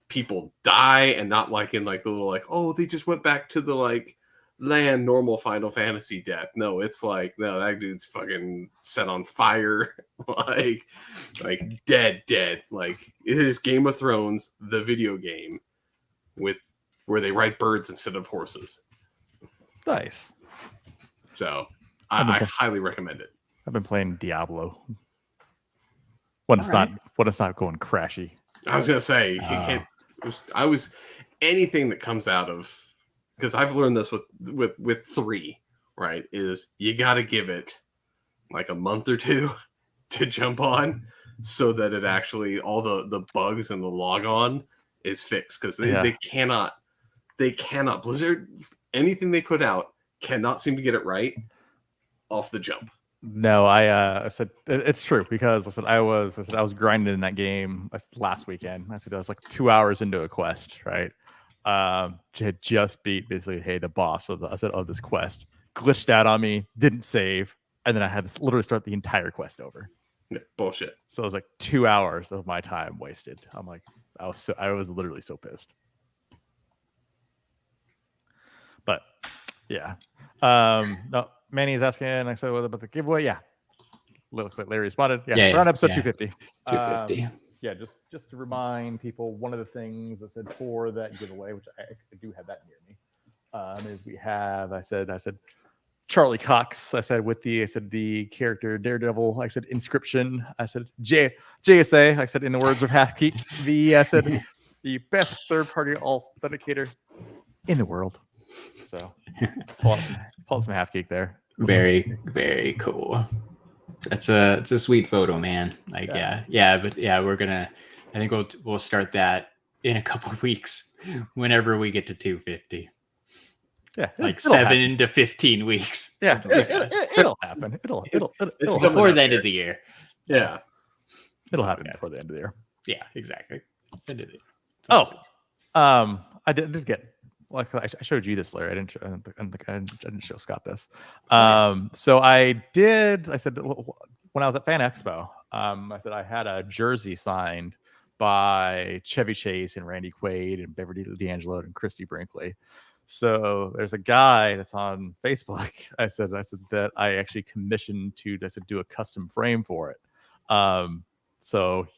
people die, and not like in like the little like, oh, they just went back to the like land normal Final Fantasy death. No, it's like, no, that dude's fucking set on fire. like dead. Like, it is Game of Thrones, the video game, with where they ride birds instead of horses. Nice. So I highly recommend it. I've been playing Diablo when it's not going crashy. I was gonna say you can't. Anything that comes out of, because I've learned this with 3, right? Is you got to give it like a month or 2 to jump on, so that it actually all the bugs and the log on is fixed, because they cannot Blizzard, anything they put out cannot seem to get it right off the jump. No, I said it's true, because I was grinding in that game last weekend. I said I was like 2 hours into a quest, right? Had just beat basically, hey, the boss of this quest, glitched out on me, didn't save, and then I had to literally start the entire quest over. Yeah, bullshit. So it was like 2 hours of my time wasted. I'm like, I was literally so pissed. But yeah, no. Manny's asking, I said, what about the giveaway? Yeah. Looks like Larry responded. Yeah. We're on episode 250. 250. Yeah, just to remind people, one of the things I said for that giveaway, which I do have that near me, is we have, I said, Charlie Cox, I said, with the character Daredevil, I said, inscription, I said, JSA, I said, in the words of Halfgeek, the best third-party authenticator in the world. So, pull some Halfgeek there. Very, very cool. It's a sweet photo, man. Like, but we're gonna. I think we'll start that in a couple of weeks, whenever we get to 250. Yeah, like 7 to 15 weeks. Yeah, it'll happen. It'll before the end of the year. Yeah, it'll happen before the end of the year. Yeah, exactly. End of the year. I did get. Well, I showed you this, Larry. I didn't show Scott this. So I said, when I was at Fan Expo, I said I had a jersey signed by Chevy Chase and Randy Quaid and Beverly D'Angelo and Christy Brinkley. So there's a guy that's on Facebook. I said that I actually commissioned to do a custom frame for it. So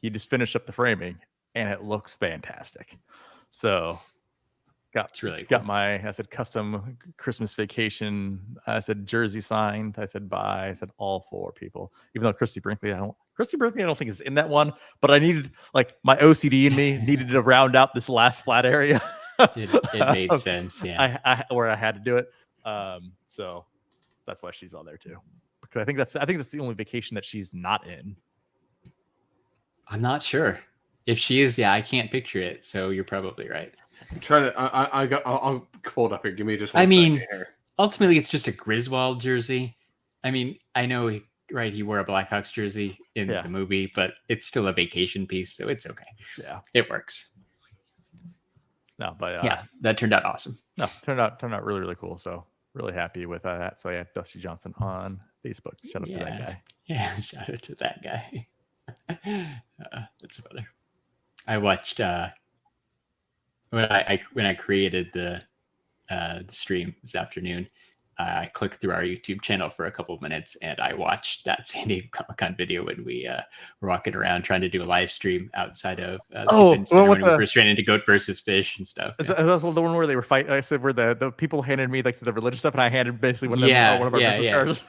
he just finished up the framing, and it looks fantastic. So got my custom Christmas vacation. I said jersey signed. I said all 4 people. Even though Christy Brinkley, I don't think is in that one. But I needed, like, my OCD in me needed to round out this last flat area. It made sense. Yeah, where I had to do it. So that's why she's on there too. Because I think that's the only vacation that she's not in. I'm not sure if she is. Yeah, I can't picture it. So you're probably right. I'm trying to. I'll pull it up here. Give me just one second here. Ultimately, it's just a Griswold jersey. I mean, I know he wore a Blackhawks jersey in the movie, but it's still a vacation piece, so it's okay. Yeah, it works. No, but that turned out awesome. No, turned out really, really cool. So really happy with that. So I had Dusty Johnson on Facebook. Shout out to that guy. Yeah, shout out to that guy. That's funny. I watched when I created the stream this afternoon. I clicked through our YouTube channel for a couple of minutes, and I watched that San Diego Comic-Con video when we were walking around trying to do a live stream outside of when we first ran into Goat versus Fish and stuff. Is that the one where they were fighting? I said where the people handed me like the religious stuff, and I handed basically one of our business cards.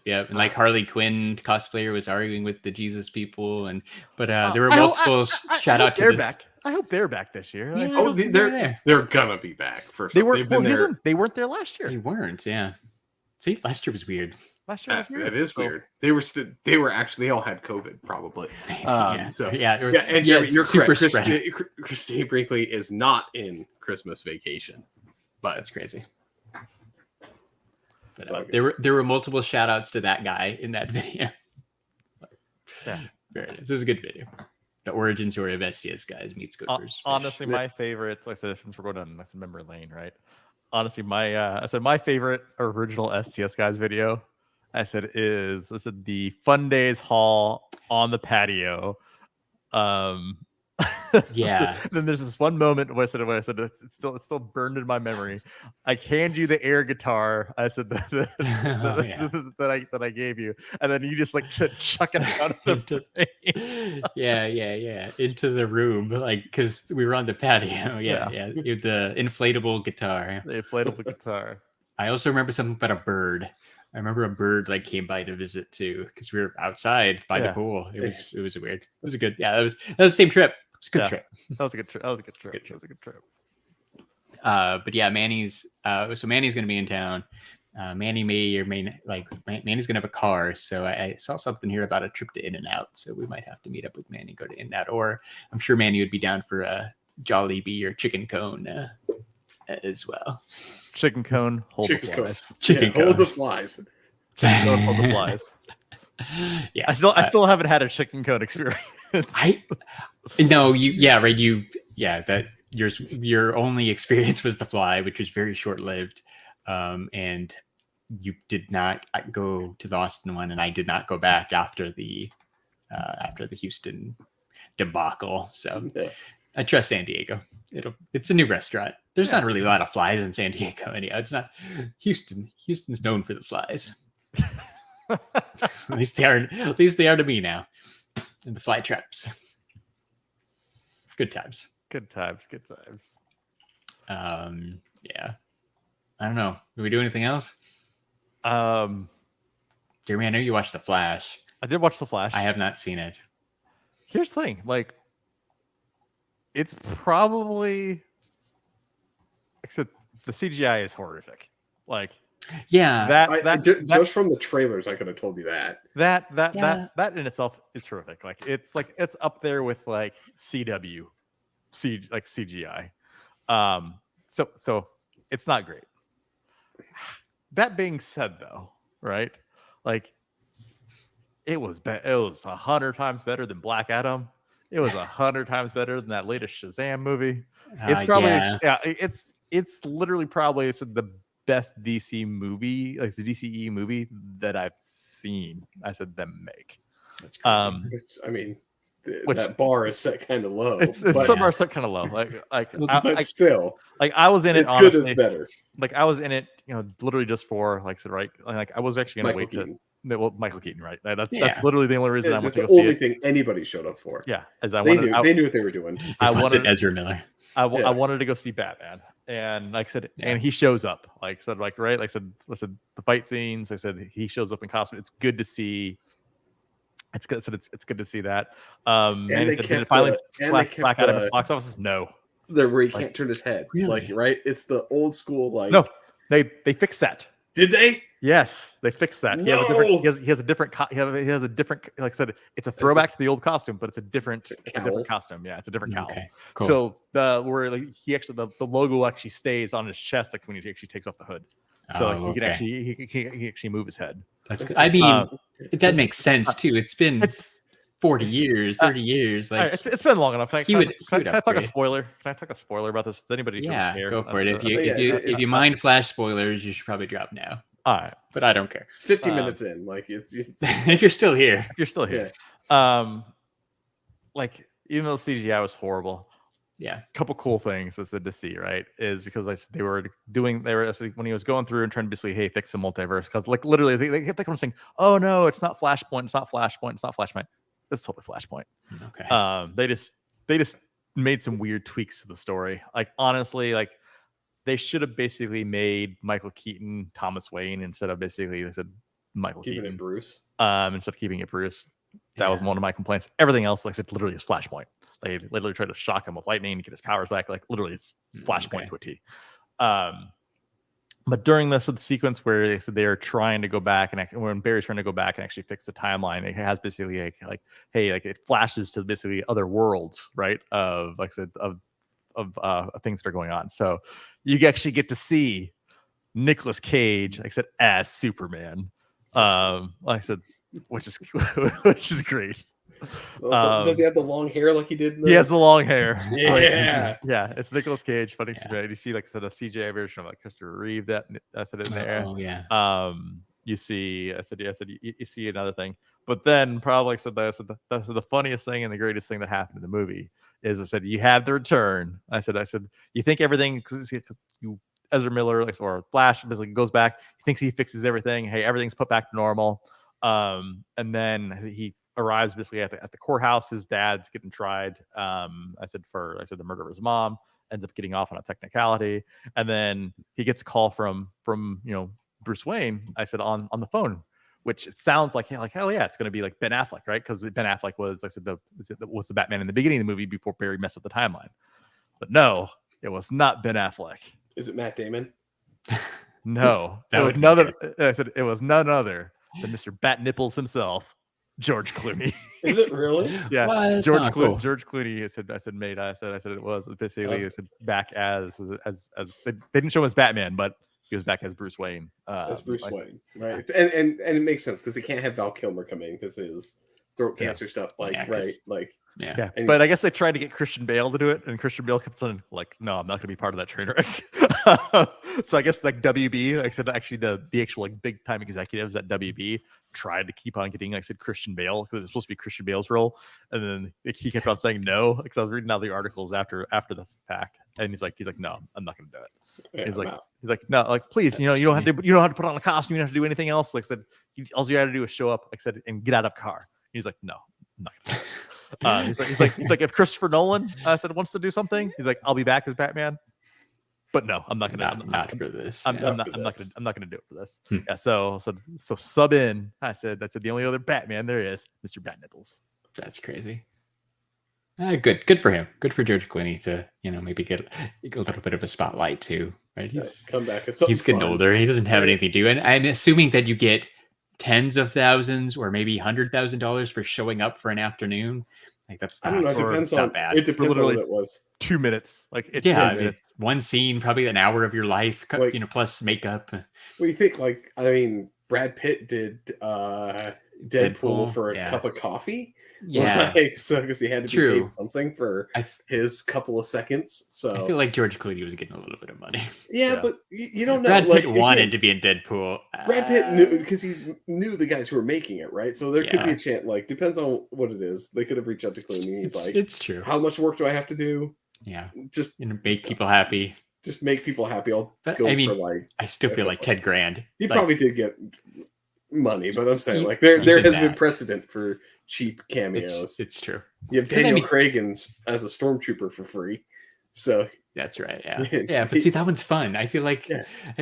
Yeah. And like Harley Quinn cosplayer was arguing with the Jesus people, but there were multiple shout out to back. I hope they're back this year. They're gonna be back. They weren't there last year. They weren't. Yeah. See, last year was weird. That is weird. They were actually, they all had COVID probably. And you're correct. Christine Brinkley is not in Christmas Vacation, but that's crazy. But there were multiple shout outs to that guy in that video. Yeah, very nice. It was a good video. The origin story of STS Guys meets Goat versus Fish. Honestly, my favorites, like I said, since we're going down memory lane, right? Honestly, my favorite original STS Guys video I said the Fun Days Hall on the patio. Yeah. Then there's this one moment where I said it's still burned in my memory. I hand you the air guitar. I said that I gave you, and then you just like chuck it out of the yeah into the room, like because we were on the patio. Yeah. The inflatable guitar. The inflatable guitar. I also remember something about a bird. I remember a bird like came by to visit too because we were outside by the pool. It was weird. It was a good. Yeah, that was the same trip. It was a good trip. That was a good trip. That was a good trip. But yeah, Manny's. So Manny's gonna be in town. Manny Manny's gonna have a car. So I saw something here about a trip to In-N-Out. So we might have to meet up with Manny, go to In-N-Out, or I'm sure Manny would be down for a Jollibee or chicken cone as well. Chicken cone, hold the flies. Chicken cone, hold the flies. Chicken cone, hold the flies. Yeah, I still haven't had a chicken cone experience. That your only experience was the fly, which was very short lived, and you did not go to the Austin one, and I did not go back after the Houston debacle. So I trust San Diego. It's a new restaurant. There's not really a lot of flies in San Diego anyhow. It's not Houston. Houston's known for the flies. At least they are to me now. And the fly traps. Good times. Yeah. I don't know. Did we do anything else? Jeremy, I know you watched The Flash. I did watch The Flash. I have not seen it. Here's the thing, like, it's probably, except the CGI is horrific. Like, yeah, just from the trailers, I could have told you that. That in itself is horrific. Like, it's up there with like CW, CGI. So it's not great. That being said, though, right? Like, it was 100 times better than Black Adam. It was 100 times better than that latest Shazam movie. It's probably it's literally probably the best DC movie, like the DCE movie that I've seen. I said them make. That's crazy. That bar is set kind of low. Some bar set kind of low. Still, like I was in it. It's honestly, good. It's better. Like I was in it, literally just for like I said, right? Like I was actually going to wait to. Well, Michael Keaton, right? That's literally the only reason I went to go see it. That's the only thing anybody showed up for. Yeah, as they knew what they were doing. I wanted Ezra Miller. I wanted to go see Batman, and like I said, and he shows up. Like I said, right? Like I said, the fight scenes. I said he shows up in costume. It's good to see. It's good. So it's good to see that. And he said, did it finally splash back out of the box offices? No. There where he can't turn his head. Really? Like, right? It's the old school. Like, no, they fixed that. Did they? Yes, they fixed that. No. He has a different. Like I said, it's a throwback to the old costume, but it's a different costume. Yeah, it's a different cowl. Okay, cool. So the logo actually stays on his chest, like when he actually takes off the hood. So he can actually move his head. That's good. I mean, that makes sense too. It's 40 years, 30 years. Like it's been long enough. Can I talk a spoiler? Can I talk a spoiler about this? Does anybody care? Go for it. If you mind Flash spoilers, you should probably drop now. All right, but I don't care. 50 minutes in, like it's if you're still here. Like even though the CGI was horrible, a couple cool things I said to see, right, is because they were when he was going through and trying to basically fix the multiverse, because like literally they kept saying, oh no, it's not Flashpoint, it's not Flashpoint, it's not Flashpoint. It's totally Flashpoint. Okay. They just made some weird tweaks to the story. Like honestly, like they should have basically made Michael Keaton Thomas Wayne instead of basically they said Michael Keaton it Bruce. Instead of keeping it Bruce. That was one of my complaints. Everything else, like I said, literally is Flashpoint. They literally tried to shock him with lightning to get his powers back. Like literally, it's Flashpoint to a T. But during the sequence where they said they are trying to go back, and when Barry's trying to go back and actually fix the timeline, it has basically it flashes to basically other worlds, right? Of like I said, of things that are going on. So you actually get to see Nicolas Cage, like I said, as Superman. Like I said, which is great. Does he have the long hair like he did? He has the long hair. Yeah, it's Nicolas Cage, funny Superman. You see, like I said, a CGI version of like Christopher Reeve that I said in there. Oh yeah. you see, you see another thing. But then probably the funniest thing and the greatest thing that happened in the movie is I said, you have the return. I said, you think everything, because Ezra Miller or Flash basically goes back. He thinks he fixes everything. Hey, everything's put back to normal. And then he arrives basically at the courthouse. His dad's getting tried. I said the murder of his mom, ends up getting off on a technicality. And then he gets a call from Bruce Wayne. I said on the phone, which it sounds like hell yeah, it's going to be like Ben Affleck, right? Because Ben Affleck was the Batman in the beginning of the movie before Barry messed up the timeline. But no, it was not Ben Affleck. Is it Matt Damon? No, it was another. I said it was none other than Mr. Bat Nipples himself, George Clooney. Is it really? Yeah, what? George Clooney. I said it was basically back as they didn't show him as Batman, but he was back as Bruce Wayne. As Bruce Wayne, right? And it makes sense because they can't have Val Kilmer come in because his throat cancer stuff, Yeah. But I guess they tried to get Christian Bale to do it, and Christian Bale kept saying, no, I'm not going to be part of that train wreck. So I guess WB, like I said, actually the actual big time executives at WB tried to keep on getting, Christian Bale because it's supposed to be Christian Bale's role, and then he kept on saying no. Because I was reading all the articles after the fact, and he's like, no, I'm not going to do it. Yeah, he's like, no, please, you don't have to put on a costume, you don't have to do anything else. Like I said, all you got to do is show up, and get out of the car. He's like, no, I'm not going to do it. He's like, if Christopher Nolan wants to do something, he's like, I'll be back as Batman, but no, I'm not gonna. Not for this. I'm not gonna do it for this. Yeah. So sub in. I said the only other Batman there is Mr. Bat Nipples. That's crazy. Good for him. Good for George Clooney to maybe get a little bit of a spotlight too. Right. He's come back. He's getting older. He doesn't have anything to do, and I'm assuming that you get tens of thousands or maybe $100,000 for showing up for an afternoon. That's not, I don't know. It depends on what it was. 2 minutes. It's one scene, probably an hour of your life, plus makeup. Well, you think Brad Pitt did Deadpool for a cup of coffee? Yeah. Because he had to be paid something for his couple of seconds. So I feel like George Clooney was getting a little bit of money. Yeah, but you don't know. Brad Pitt wanted to be in Deadpool. Brad Pitt knew because he knew the guys who were making it, right? So there could be a chance. Depends on what it is. They could have reached out to Clooney. He's it's true. How much work do I have to do? Yeah, just make people happy. Just make people happy. I still feel like Ted Grand. He probably did get money, but I'm saying there has been precedent for cheap cameos. It's true. You have Daniel Craig as a stormtrooper for free. So that's right. Yeah. Yeah. But see, that one's fun. I feel like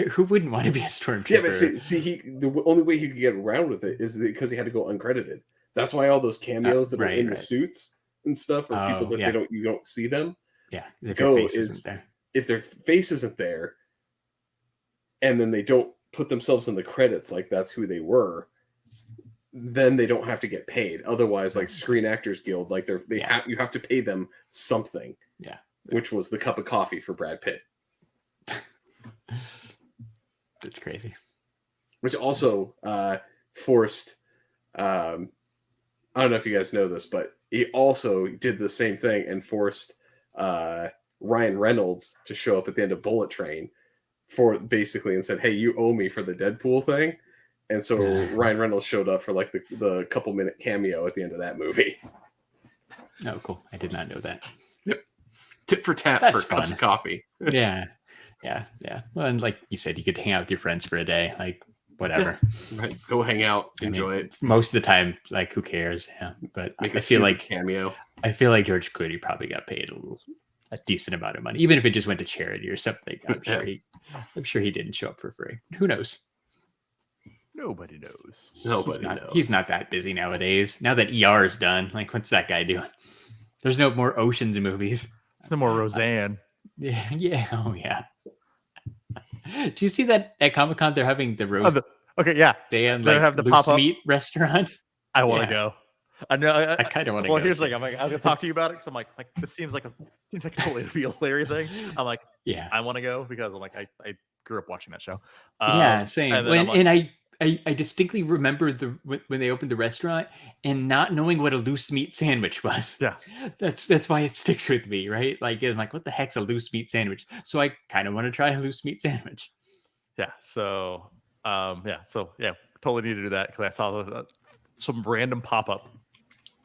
who wouldn't want to be a stormtrooper? Yeah, but see, the only way he could get around with it is because he had to go uncredited. That's why all those cameos that are in the suits and stuff are people that you don't see them. Yeah. If their face isn't there, and then they don't put themselves in the credits like that's who they were, then they don't have to get paid. Otherwise, Screen Actors Guild, you have to pay them something. Yeah, which was the cup of coffee for Brad Pitt. That's crazy. Which also forced. I don't know if you guys know this, but he also did the same thing and forced Ryan Reynolds to show up at the end of Bullet Train and said, "Hey, you owe me for the Deadpool thing." And so Ryan Reynolds showed up for the couple minute cameo at the end of that movie. Oh, cool. I did not know that. Yep. Tit for tat for cups of coffee. Yeah. Well, and like you said, you could hang out with your friends for a day, whatever. Yeah. Right. Go hang out, enjoy it. Most of the time, who cares? Yeah. But I feel like cameo. I feel like George Clooney probably got paid a decent amount of money, even if it just went to charity or something. I'm sure he didn't show up for free. Who knows? Nobody knows. He's not that busy nowadays. Now that ER is done, what's that guy doing? There's no more Oceans movies. There's no more Roseanne. Yeah. Oh, yeah. Do you see that at Comic-Con they're having the Roseanne? They have the pop-up meat restaurant. I want to go. I know. I kind of want to go. Well, here's the thing. I was gonna talk to you about it because I'm like this seems like a totally be a hilarious thing. I'm like, I want to go because I'm I grew up watching that show. Same. And I distinctly remember when they opened the restaurant and not knowing what a loose meat sandwich was. Yeah, that's why it sticks with me, right? I'm like, what the heck's a loose meat sandwich? So I kind of want to try a loose meat sandwich. Yeah. So totally need to do that because I saw some random pop up.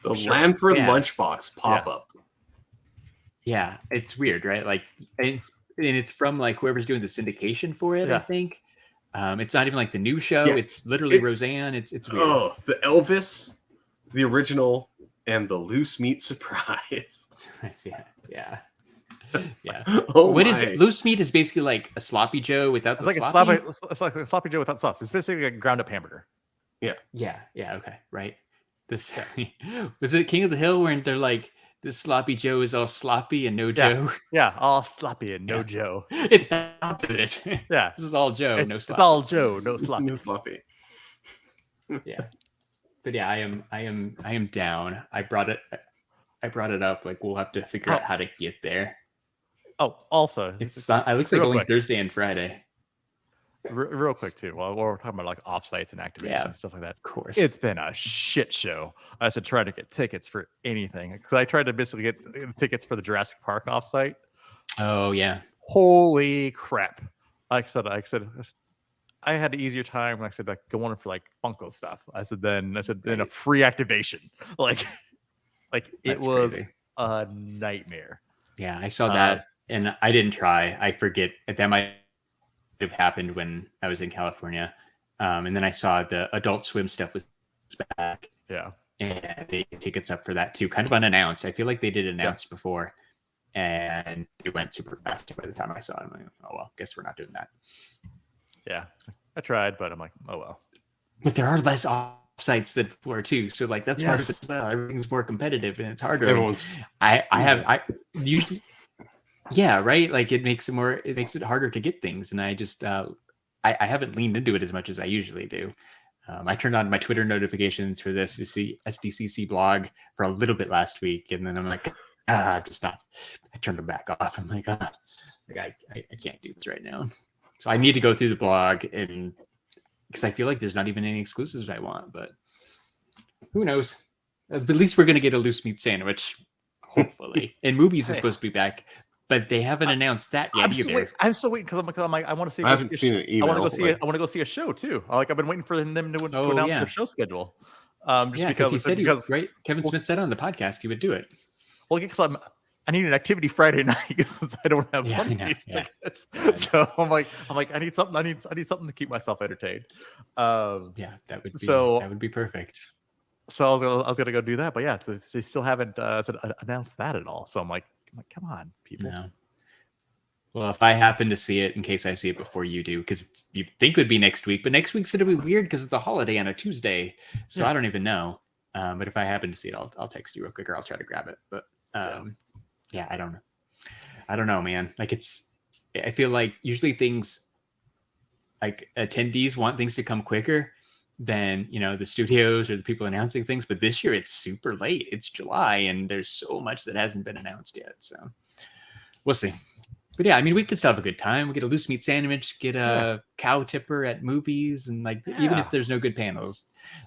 The Lanford lunchbox pop up. Yeah, it's weird, right? Like, it's from like whoever's doing the syndication for it. I think it's not even like the new show. Yeah, it's literally Roseanne. It's weird. Oh, the Elvis, the original, and the loose meat surprise. Yeah. Oh, what is it? Loose meat is basically like a sloppy Joe without the sloppy. It's like a sloppy Joe without sauce. It's basically a ground up hamburger. Yeah. Okay, right. This was it. King of the Hill, where they're like, this sloppy Joe is all sloppy and no Joe. Yeah, all sloppy and no Joe. It's the opposite. Yeah, this is all Joe, no sloppy. It's all Joe, no sloppy. No sloppy. Yeah, but yeah, I am down. I brought it up. Like, we'll have to figure out how to get there. Oh, also, it looks like only Thursday and Friday. Real quick too, while we're talking about like offsites and activation and stuff like that. Of course, it's been a shit show. I had to try to get tickets for anything because I tried to basically get tickets for the Jurassic Park offsite. Oh yeah, holy crap! Like I said, I had an easier time when I said like going for like Funko stuff. I said then a free activation. Like it was crazy. A nightmare. Yeah, I saw that and I didn't try. I forget that might have happened when I was in California. And then I saw the Adult Swim stuff was back. Yeah. And they had tickets up for that too, kind of unannounced. I feel like they did announce before and it went super fast by the time I saw it. I'm like, oh well, guess we're not doing that. Yeah. I tried, but I'm like, oh well. But there are less offsites than before too. So like that's part of it as well. Everything's more competitive and it's harder. Everyone's I usually yeah, right. Like it makes it harder to get things. And I just I haven't leaned into it as much as I usually do. I turned on my Twitter notifications for this SDCC blog for a little bit last week, and then I'm like, just not. I turned them back off. I'm like, I can't do this right now. So I need to go through the blog, and because I feel like there's not even any exclusives I want, but who knows? At least we're gonna get a loose meat sandwich, hopefully. And Movies is supposed to be back. But they haven't announced that yet either. I'm still waiting because I'm like, I want to see. I haven't seen an email. I want to go see a show too. Like I've been waiting for them to announce their show schedule. Because he said right. Kevin Smith said on the podcast he would do it. Well, because I need an activity Friday night because I don't have One Piece tickets. So I'm like, I need something. I need something to keep myself entertained. That would be perfect. So I was gonna go do that, but yeah, they still haven't announced that at all. So I'm like, come on, people. No. Well, if I happen to see it, in case I see it before you do, because you think it would be next week, but next week's going to be weird because it's the holiday on a Tuesday. So I don't even know. But if I happen to see it, I'll text you real quick or I'll try to grab it. But I don't know. I don't know, man. Like I feel like usually things like attendees want things to come quicker than, the studios or the people announcing things. But this year it's super late. It's July and there's so much that hasn't been announced yet. So we'll see. But yeah, I mean, we could still have a good time. We get a loose meat sandwich, get a cow tipper at Movies, and even if there's no good panels,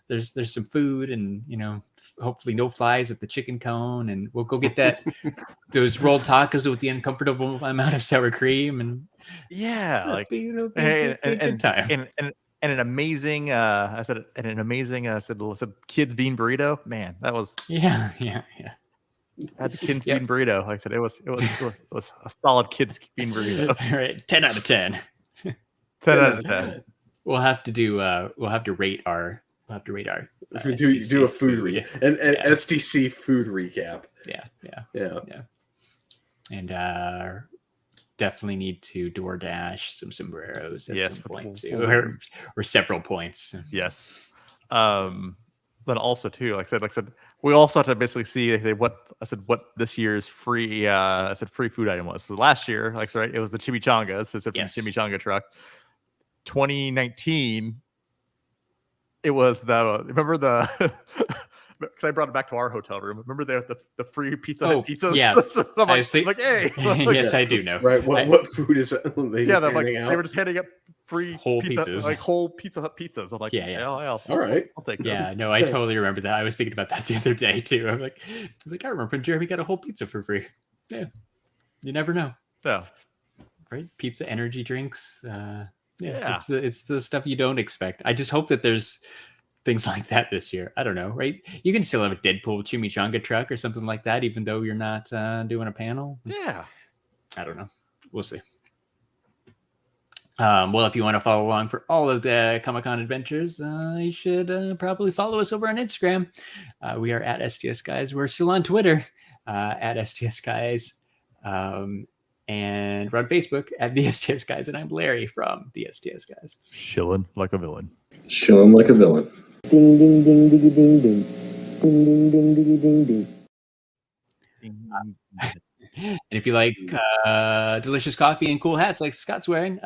there's some food, and hopefully no flies at the chicken cone, and we'll go get those rolled tacos with the uncomfortable amount of sour cream, and good time. And an amazing, kids bean burrito. Man, that was yeah. I had the kids bean burrito. Like I said, it was a solid kids bean burrito. All right, 10 out of 10. 10 out of 10. We'll have to rate our. Do a food recap, an SDC food recap. Yeah. And definitely need to DoorDash some sombreros at some point too, or several points. Yes. Then also too, like I said, we also have to basically see what this year's free free food item was. So last year, it was the chimichangas. So it's a chimichanga truck. 2019, it was remember because I brought it back to our hotel room. Remember the free Pizza Hut pizzas? Yeah. So I'm like, hey. Yes, I do know. Right. What food is it? They were just handing up free whole pizzas, like whole Pizza Hut pizzas. I'm like, all right, I'll take them. Yeah, no, I totally remember that. I was thinking about that the other day too. I'm like, I remember when Jeremy got a whole pizza for free. Yeah, you never know. Yeah, right. Pizza, energy drinks. Yeah. It's the stuff you don't expect. I just hope that there's things like that this year. I don't know, right? You can still have a Deadpool chimichanga truck or something like that, even though you're not doing a panel. Yeah. I don't know. We'll see. Well, if you want to follow along for all of the Comic-Con adventures, you should probably follow us over on Instagram. We are at STS Guys. We're still on Twitter at STS Guys. And we're on Facebook at the STS Guys. And I'm Larry from the STS Guys. Shilling like a villain. Shilling like a villain. Ding, ding, ding, diggy, ding, ding. Ding, ding, ding, diggy, ding, ding. And if you like delicious coffee and cool hats like Scott's wearing,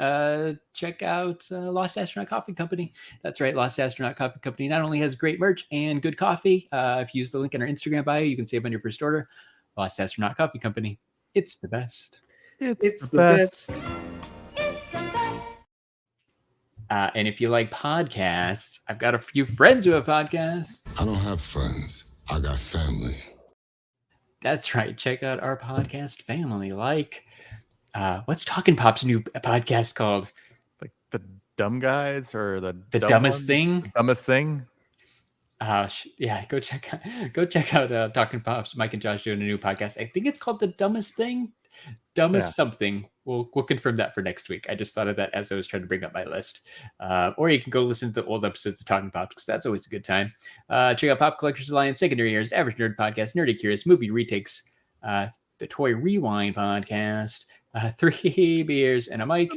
check out Lost Astronaut Coffee Company. That's right, Lost Astronaut Coffee Company not only has great merch and good coffee. If you use the link in our Instagram bio, you can save on your first order. Lost Astronaut Coffee Company. It's the best. It's the best. And if you like podcasts, I've got a few friends who have podcasts. I don't have friends. I got family. That's right. Check out our podcast family. Like, what's Talking Pop's new podcast called? Like the Dumb Guys or the Dumbest Thing? Dumbest Thing. Yeah, go check out Talking Pop's. Mike and Josh doing a new podcast. I think it's called The Dumbest Thing. Dumbest something. We'll confirm that for next week. I just thought of that as I was trying to bring up my list. Or you can go listen to the old episodes of Talking Pop because that's always a good time. Check out Pop Collectors Alliance, Secondary Years, Average Nerd Podcast, Nerdy Curious, Movie Retakes, the Toy Rewind Podcast, 3 Beers and a Mic,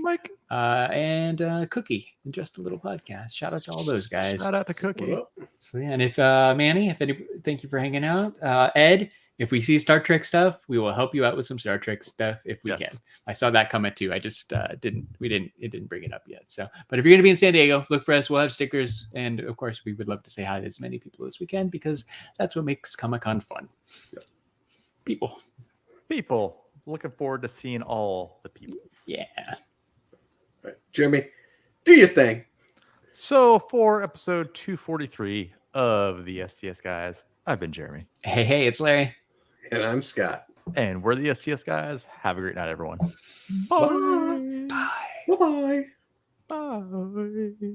and Cookie, and Just a Little Podcast. Shout out to all those guys. Shout out to Cookie. So yeah, and if Manny, thank you for hanging out. Ed, if we see Star Trek stuff, we will help you out with some Star Trek stuff if we can. I saw that comment too. I just didn't bring it up yet. So, but if you're going to be in San Diego, look for us. We'll have stickers. And of course, we would love to say hi to as many people as we can because that's what makes Comic-Con fun. People. Looking forward to seeing all the people. Yeah. All right. Jeremy, do your thing. So for episode 243 of the STS Guys, I've been Jeremy. Hey, it's Larry. And I'm Scott. And we're the STS Guys. Have a great night, everyone. Bye. Bye. Bye-bye. Bye.